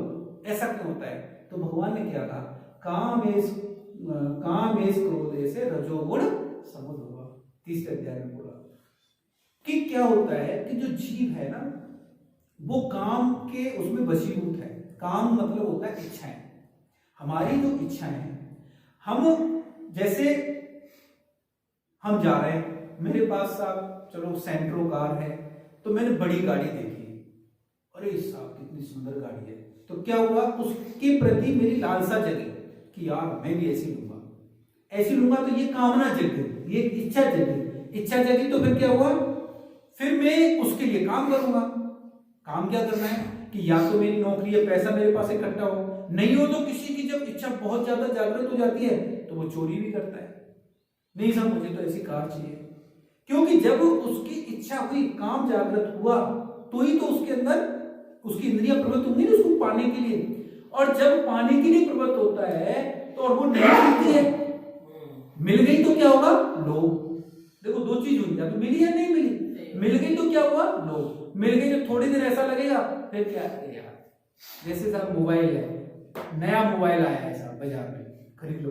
ऐसा क्यों होता है? तो भगवान ने क्या कहा, कामेश क्रोधे से रजोगुण समुद्भवा, तीसरे अध्याय में बोला कि क्या होता है कि जो जीव है ना वो काम के उसमें वशीभूत है। काम मतलब होता है इच्छाएं, हमारी जो इच्छाएं हैं, हम जैसे हम जा रहे हैं, मेरे पास साहब चलो सेंट्रो कार है, तो मैंने बड़ी गाड़ी देखी, अरे साहब कितनी सुंदर गाड़ी है, तो क्या हुआ, उसके प्रति मेरी लालसा जगी कि यार मैं भी ऐसी लूंगा, तो ये कामना जगी, ये इच्छा जगी, तो फिर क्या हुआ, फिर मैं उसके लिए काम करूंगा। काम क्या करना है कि या तो मेरी नौकरी या पैसा मेरे पास इकट्ठा हो, नहीं हो तो किसी की जब इच्छा बहुत ज्यादा जागृत हो जाती है तो वो चोरी भी करता है, नहीं साहब मुझे तो ऐसी कार चाहिए, क्योंकि जब उसकी इच्छा हुई, काम जागृत हुआ, तो ही तो उसके अंदर उसकी इंद्रियां प्रवृत्त होंगी ना उसको पाने के लिए, और जब पाने के लिए प्रवृत्त होता है तो और वो नहीं मिलती है, मिल गई तो क्या होगा, लोभ। देखो दो चीज हुई, या तो मिली या नहीं मिली, मिल गई तो क्या हुआ, लोभ, मिल गई तो थोड़ी देर ऐसा लगेगा, फिर क्या यार, जैसे साहब मोबाइल है, नया मोबाइल आया है साहब बाजार में, खरीद लो,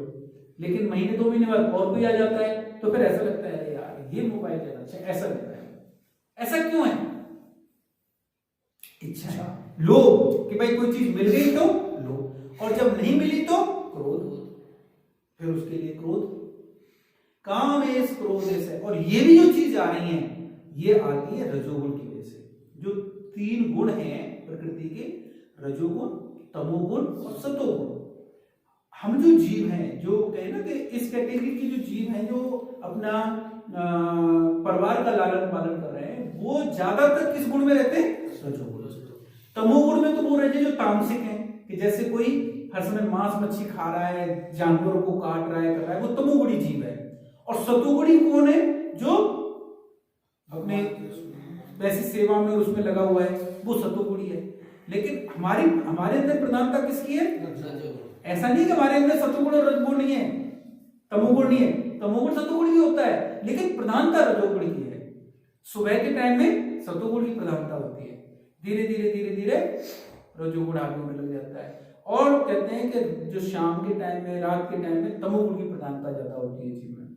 लेकिन महीने 2 महीने बाद और कोई आ जाता है, तो फिर ऐसा लगता है यार ये मोबाइल ज्यादा अच्छा, ऐसा लगता है। ऐसा क्यों है? इच्छा है, लोभ, कि भाई कोई चीज मिल गई तो लोभ, और जब नहीं मिली तो क्रोध, फिर उसके लिए क्रोध, कामेश क्रोधेश है। और ये भी जो चीज आ रही है ये आती है रजोगुण की वजह से। जो 3 गुण हैं प्रकृति के, रजोगुण, तमोगुण और सतोगुण, हम जो जीव हैं, जो कहे ना कि इस कैटेगरी के जो जीव हैं जो अपना परिवार का लालन पालन कर रहे हैं, वो ज्यादातर किस गुण में रहते हैं, रजोगुण। तमोगुण में तो वो रहते जो तामसिक हैं, कि जैसे कोई हर समय मांस मच्छी खा रहा है, जानवरों को काट रहा है, कर रहा है, वो तमोगुणी जीव है। और सतोगुणी कौन है, जो अपने वैसी सेवा में उसमें लगा हुआ है, वो सतोगुणी है। लेकिन हमारे अंदर प्रधानता किसकी है? ऐसा नहीं कि हमारे अंदर सतोगुण और रजोगुण नहीं है, तमोगुण नहीं है, तमोगुण सतोगुण भी होता है, लेकिन प्रधानता रजोगुण की है। सुबह के टाइम में सतोगुण की प्रधानता होती है, धीरे धीरे रजोगुण आदमी में लग जाता है, और कहते हैं कि जो शाम के टाइम में, रात के टाइम में तमोगुण की प्रधानता ज्यादा होती है जीवन में।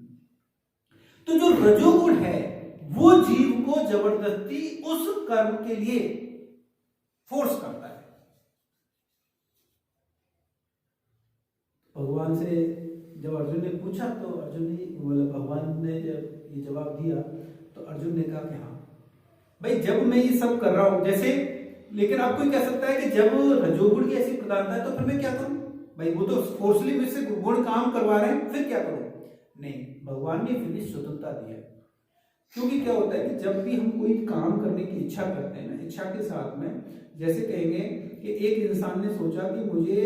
तो जो रजोगुण है वो जीव को जबरदस्ती उस कर्म के लिए फोर्स करता है। भगवान से जब अर्जुन ने पूछा तो अर्जुन ने मतलब भगवान ने जब ये जवाब दिया तो अर्जुन ने कहा कि हाँ भाई जब मैं ये सब कर रहा हूं जैसे, लेकिन आप कोई कह सकता है कि जब रजोगुण की ऐसी प्रधानता है तो फिर मैं क्या करूं भाई, वो तो फोर्सली मुझसे गुण काम करवा रहे हैं, फिर क्या करूं? नहीं, भगवान ने फिर भी स्वतंत्रता दी है। क्योंकि क्या होता है कि जब भी हम कोई काम करने की इच्छा करते हैं ना, इच्छा के साथ में जैसे कहेंगे कि एक इंसान ने सोचा कि मुझे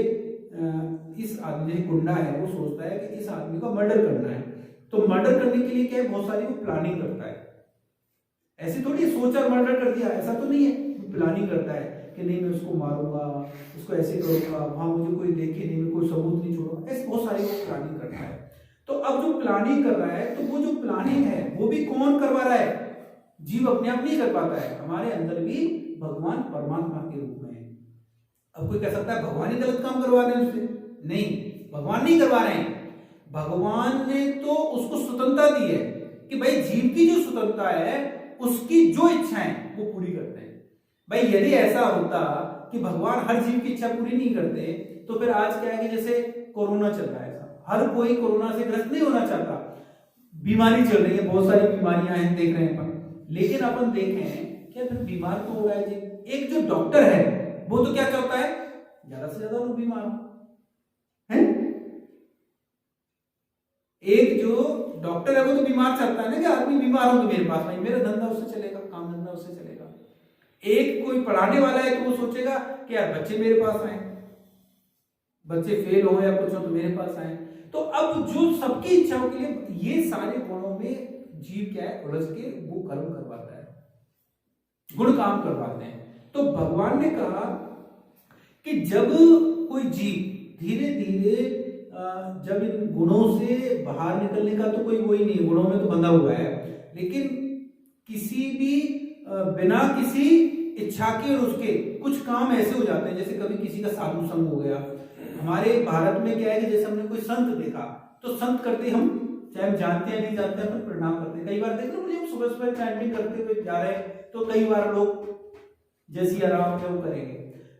इस आदमी गुंडा है, वो सोचता है कि इस आदमी का मर्डर करना है, तो मर्डर करने के लिए क्या है, बहुत सारी वो प्लानिंग करता है। ऐसे थोड़ी सोच और मर्डर कर दिया, ऐसा तो नहीं है, प्लानिंग करता है कि नहीं मैं उसको मारूंगा, उसको ऐसे करूंगा, वहां मुझे कोई देखे नहीं, मैं कोई सबूत नहीं छोड़ूंगा, ऐसे बहुत सारी वो प्लानिंग करता है। तो अब जो प्लानिंग कर रहा है, तो वो जो प्लानिंग है वो भी कौन करवा रहा है? जीव अपने आप नहीं कर पाता है, हमारे अंदर भी भगवान परमात्मा के रूप में है। अब कोई कह सकता है भगवान ही गलत काम करवा रहे हैं उससे, नहीं, भगवान नहीं करवा रहे हैं, भगवान ने तो उसको स्वतंत्रता दी है कि भाई जीव की जो स्वतंत्रता है उसकी जो इच्छाएं वो पूरी करते हैं। भाई यदि ऐसा होता कि भगवान हर जीव की इच्छा पूरी नहीं करते तो फिर आज क्या है कि जैसे कोरोना चल रहा है, हर कोई कोरोना से ग्रस्त नहीं होना चाहता, बीमारी चल रही है, बहुत सारी बीमारियां हैं देख रहे हैं अपन, लेकिन अपन देखें क्या फिर बीमार तो हो रहा है जी। एक जो डॉक्टर है वो तो क्या चाहता है, ज्यादा से ज्यादा लोग बीमार हो हैं। एक जो डॉक्टर है वो तो बीमार चाहता है ना कि आदमी बीमार हो तो मेरे पास नहीं, मेरा धंधा उससे चलेगा, काम धंधा उससे चलेगा। एक कोई पढ़ाने वाला है तो वो सोचेगा कि यार बच्चे मेरे पास आए, बच्चे फेल हो या कुछ हो तो मेरे पास आए। तो अब जो सबकी इच्छाओं के लिए ये सारे गुणों में जीव क्या है, उलझ के वो कर्म करवाता है, गुण काम करवाते हैं। तो भगवान ने कहा कि जब कोई जीव धीरे धीरे जब इन गुणों से बाहर निकलने का तो कोई वही नहीं, गुणों में तो बंधा हुआ है, लेकिन किसी भी बिना किसी इच्छा के और उसके कुछ काम ऐसे हो जाते हैं, जैसे कभी किसी का साधु संग हो गया। हमारे भारत में क्या है कि जैसे हमने कोई संत देखा तो संत करते हम, चाहे हम जानते हैं नहीं जानते हैं, प्रणाम करते हैं। कई बार देख लो मुझे, हम सुबह सुबह चैंटिंग करते हुए जा रहे हैं तो कई बार लोग जैसी आराम है वो करेंगे,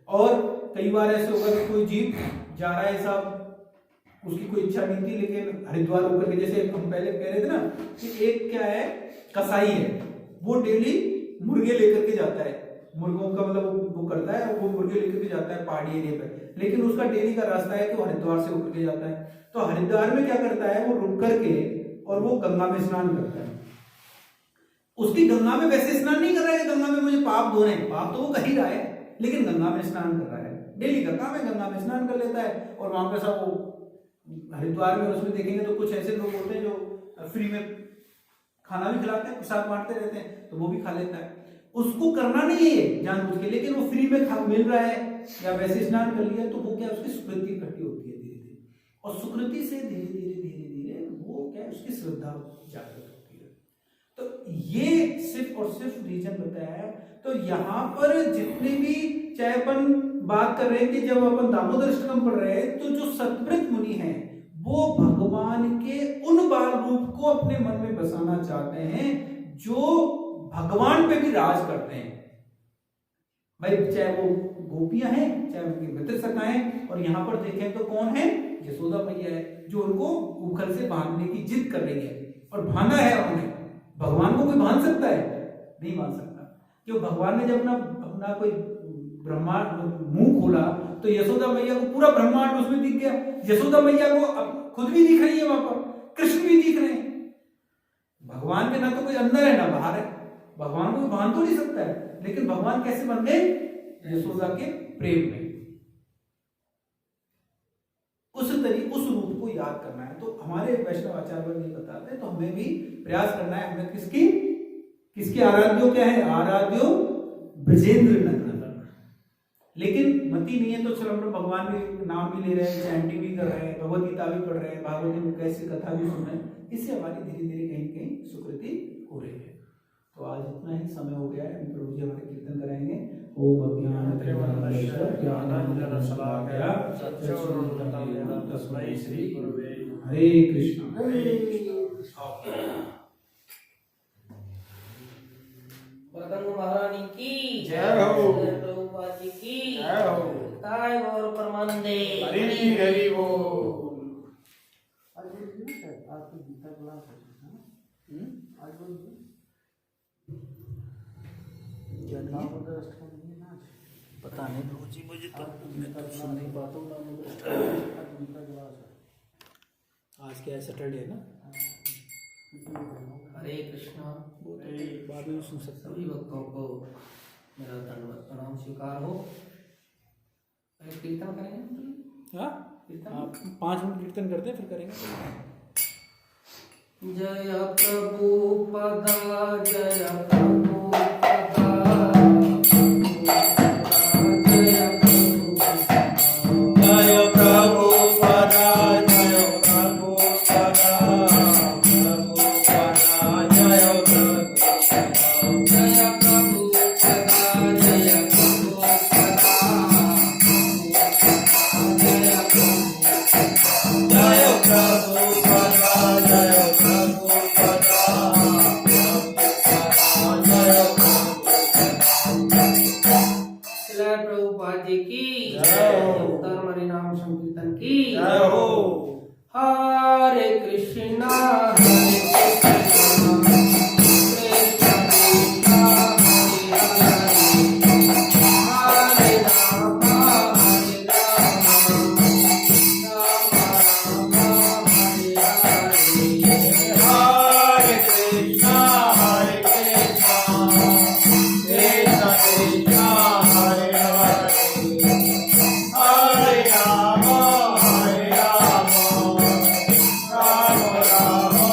और कई बार ऐसे होगा कि कोई जीव जा रहा है, साहब उसकी कोई इच्छा नहीं थी, लेकिन हरिद्वार होकर के, जैसे हम पहले कह रहे थे ना कि एक क्या है कसाई है, वो डेली मुर्गे लेकर के जाता है, मुर्गों का मतलब वो करता है, वो मुर्गे लेकर के जाता है पहाड़ी एरिया पे, लेकिन उसका डेली का रास्ता है कि वो हरिद्वार से होकर के जाता है। तो हरिद्वार में क्या करता है, वो रुक करके और वो गंगा में स्नान करता है। उसकी गंगा में वैसे स्नान नहीं कर रहा है, गंगा में मुझे पाप धोने, पाप तो वो कर ही रहा है, लेकिन गंगा में स्नान कर रहा है, डेली का काम है, गंगा में स्नान कर लेता है। और वहां पे सब वो हरिद्वार में उसमें देखेंगे तो कुछ ऐसे लोग होते हैं जो फ्री में खाना भी खिलाते हैं, प्रसाद बांटते रहते हैं, तो वो भी खा लेता है। उसको करना नहीं है जानबूझ के, लेकिन वो फ्री में खा मिल रहा है या वैसे स्नान कर लिया, तो वो क्या उसकी सुकृति इकट्ठी होती है धीरे धीरे, और सुकृति से धीरे धीरे धीरे धीरे वो क्या उसकी श्रद्धा जागृत होती है। तो ये सिर्फ और सिर्फ रीजन बताया है। तो यहाँ पर जितने भी, चाहे अपन बात कर रहे हैं कि जब अपन दामोदर अष्टकम पढ़ रहे हैं, तो जो सतव्रत मुनि हैं वो भगवान के उन बाल रूप को अपने मन में बसाना चाहते हैं जो भगवान पे भी राज करते हैं। भाई चाहे वो गोपियां हैं, चाहे उनकी मित्र सखाएं, और यहां पर देखें तो कौन है, यशोदा मैया है, जो उनको उखल से बांधने की जिद कर रही है, और बांधा है उन्होंने। भगवान को कोई बांध सकता है? नहीं बांध सकता। क्यों? भगवान ने जब अपना कोई ब्रह्मांड मुंह खोला तो यशोदा मैया को पूरा ब्रह्मांड उसमें दिख गया। यशोदा मैया को अब खुद भी दिख रही है, वहां पर कृष्ण भी दिख रहे हैं। भगवान के ना तो कोई अंदर है ना बाहर है, भगवान को बांध तो नहीं सकता है, लेकिन भगवान कैसे बन गए? यशोदा के प्रेम में। उस रूप को याद करना है। तो हमारे वैष्णव आचार्य ये बताते हैं, तो हमें भी प्रयास करना है। हमें किसकी आराध्यो क्या है? आराध्यो ब्रजेंद्र नंदन। लेकिन मति नहीं है तो चलो हम भगवान के नाम भी ले रहे हैं, चैंटिंग भी कर रहे हैं, भगवत गीता भी पढ़ रहे हैं, भागवत में कैसी कथा भी सुन रहे हैं, इससे हमारी धीरे धीरे कहीं कहीं सुकृति हो रही है। तो आज इतना ही समय हो गया है, प्रभु जी हमारे कीर्तन कराएंगे। ओम अज्ञान हरे कृष्ण। महारानी की जय हो। प्रभुपाद जी की जय हो। काय गौर परमानंदे हरि हरि बोल। पता नहीं रोजी मुझे तो मैं तो सुन नहीं पाता हूँ आज क्या है सैटरडे है ना हरे कृष्णा बाद में सुन सकता सभी भक्तों को मेरा दंडवत प्रणाम स्वीकार हो। अरे कीर्तन करेंगे हाँ कीर्तन आप 5 मिनट कीर्तन करते हैं फिर करेंगे जय प्रभुपदा जय प्रभुपदा जय प्रभुपदा जय प्रभुपदा जय प्रभुपदा प्रभुपदा जय प्रभुपाद जी की जय हो। धर्म हरि नाम संकीर्तन की जय हो। हरे कृष्णा हरे कृष्णा कृष्ण कृष्ण हरे हरे हरे राम हरे राम राम राम हरे हरे हरे कृष्णा हरे कृष्णा कृष्ण कृष्ण हरे हरे हरे राम राम राम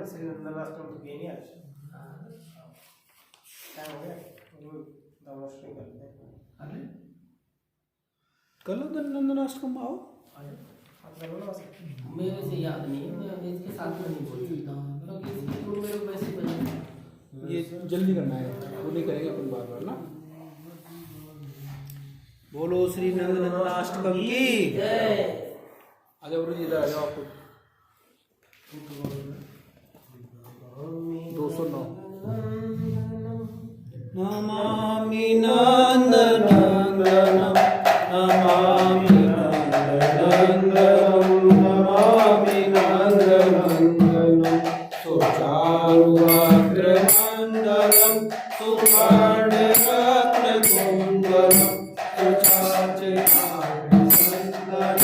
ना श्री नंदनाष्टम तो नहीं आज क्या हो गया वो नवराष्ट्र करते हैं कल नंदनाष्टम आओ आप करो ना बस मेरे से याद नहीं है, मैं इसके साथ में नहीं बोल सकता हूँ क्योंकि इसके थ्रू मेरे को वैसे बना ये जल्दी करना है, वो नहीं करेंगे अपन बार बार ना। बोलो श्री नंदनाष्टकम की जय। आजा गुरु जी, इधर आ जाओ आपको 209 नमामि नंदनंदनम नमामि नंदनंदनम नमामि नंदनंदनम सुचारुवक्त्रमण्डलं सुवर्णरत्नकुण्डलं सुचार्चिताभरणं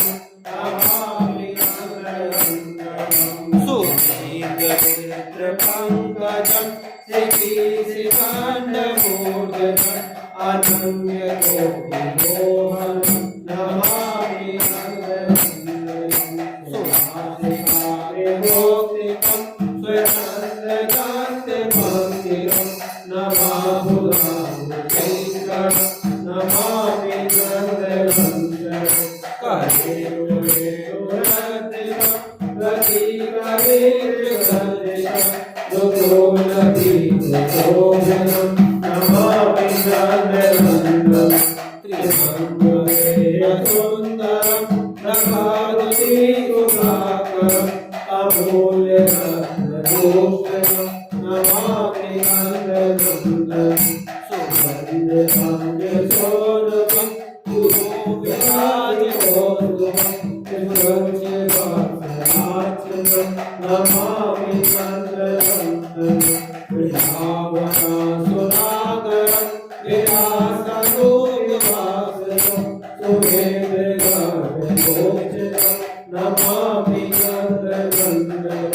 नमामि नंदनंदनम सुधीन्द्रपङ्कजं श्रीकेशिकाण्डमूर्धजम् अनन्यकोटिमोहनं नमामि नंदनंदनम सुहासिकारिमोक्तिकं स्वनन्दकान्तमन्दिरं नमाभुरामुदैकं नमामि नंदनंदनम करेरुरेरुरद्रिकं प्रतीकरेरुरद्रिकं दुर्गोणदीपशोभनं नमामि नंदनंदनम त्रिभङ्गेयसुन्दरं प्रभावतीरुदाकरम् अमूल्यरत्नभूषणं नमामि नंदनंदनम सुगन्धसौरभं सुगोविराजोरुगं त्रिभुवनवासनार्चनं नमामि नंदनंदनम वृन्दावनासुरागरं विलासरूपवासनं सुरेन्द्रगाढभोजनं नमामि नंदनंदनम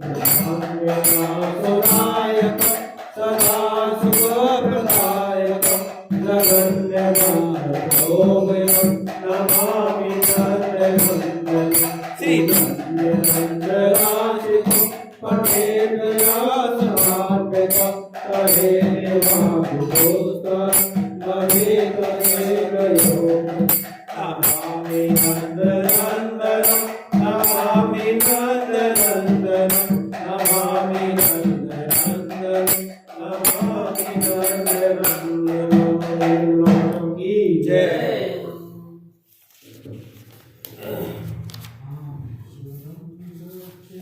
ब्रह्मण्यनाथनायकं सदा शुभप्रदायकं जगन्यनाथोभयं नमामि नंदनंदनम श्रीनन्दनन्दनाशितं पठेतया समार्पितं तदेवाभिभूतं महेतमेकयोगं नमामि नंदनंदनम नमामि नंदनंदनम नमामि नंदनंदनम नमामि नंदनंदनम की जय।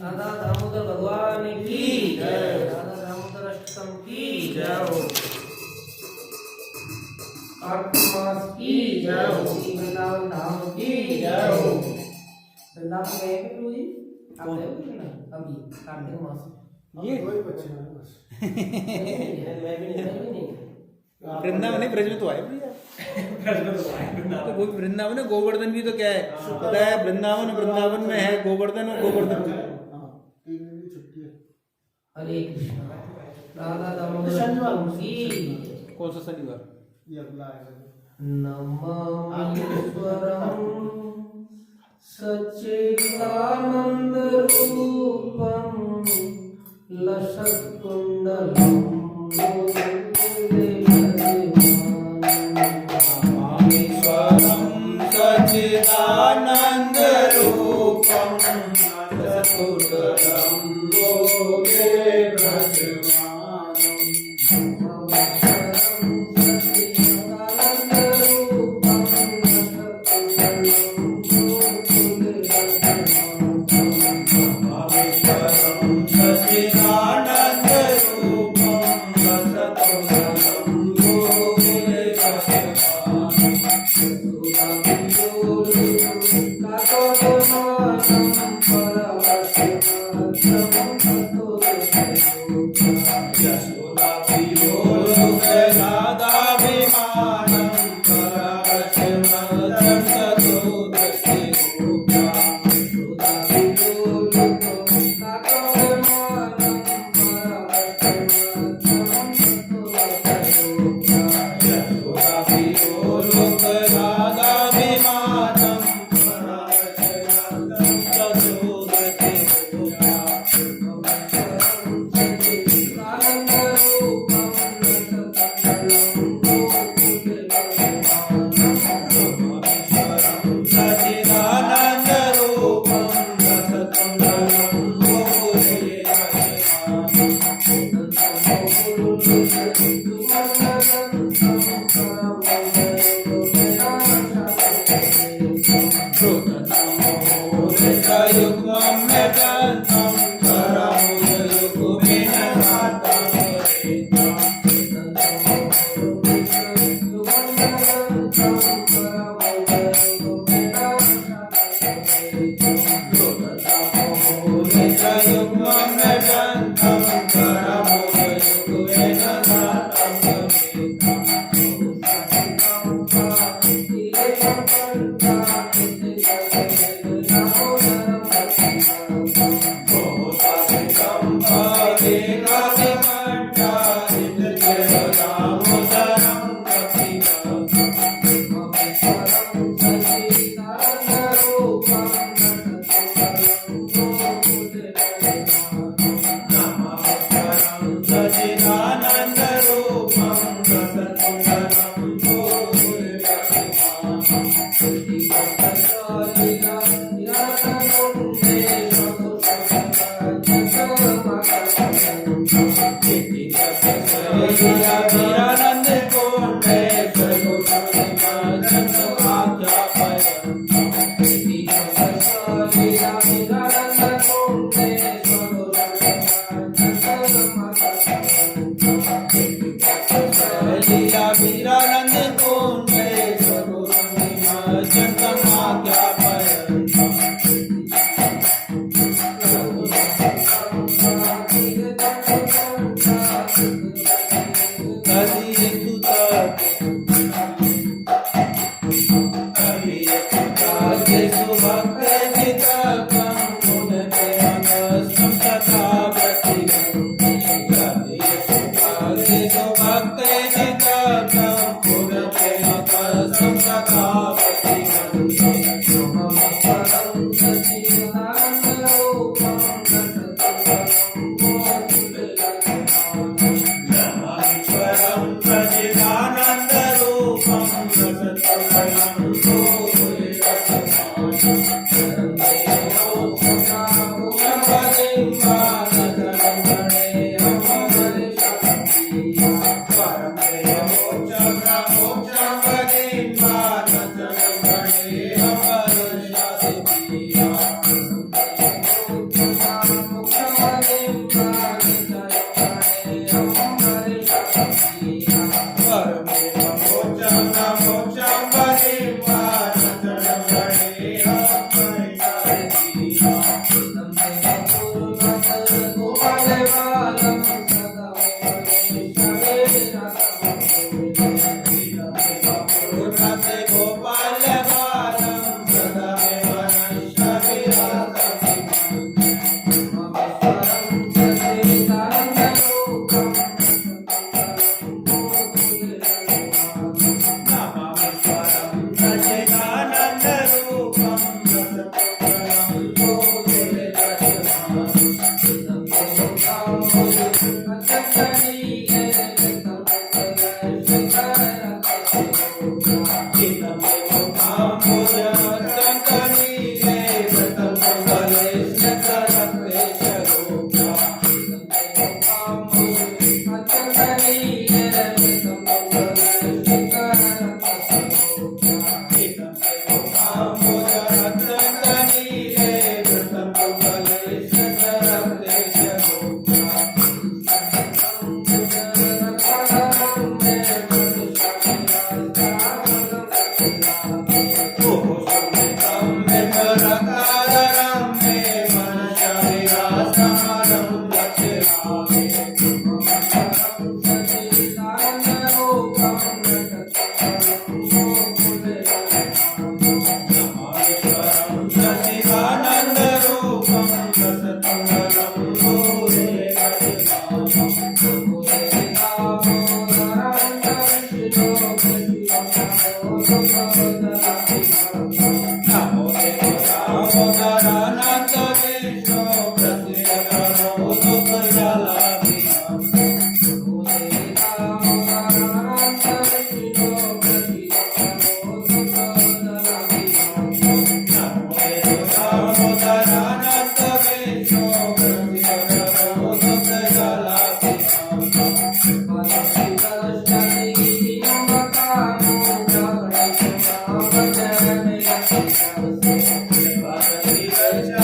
राधा दामोदर भगवान की जय। राधा दामोदर अष्टकम की जय। कार्तिक मास की जय। श्री वृंदावन धाम की जय। वृंदावन गए थे प्रभु जी? आप गए थे ना अभी कार्तिक मास? ये कोई बच्चे ना बस मैं भी नहीं। वृंदावन है, ब्रज में तो आए भैया। तो वो वृंदावन है, गोवर्धन भी तो क्या है पता है, वृंदावन वृंदावन में है गोवर्धन, और गोवर्धन हरे कृष्ण। राधा दामोदर अष्टकम की कौन सा शनिवार? ये अगला आएगा नमामीश्वरं सच्चिदानन्दरूपं लसत्कुण्डलं नमामीश्वरं सच्चिदानन्दरूपं लसत्कुण्डलं लोके प्रज्वलनं युग्मं यजन्तं करमुदयुग्मेन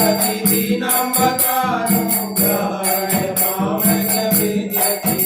अतिथीनां वदानुग्रहाय मामस्य विद्यति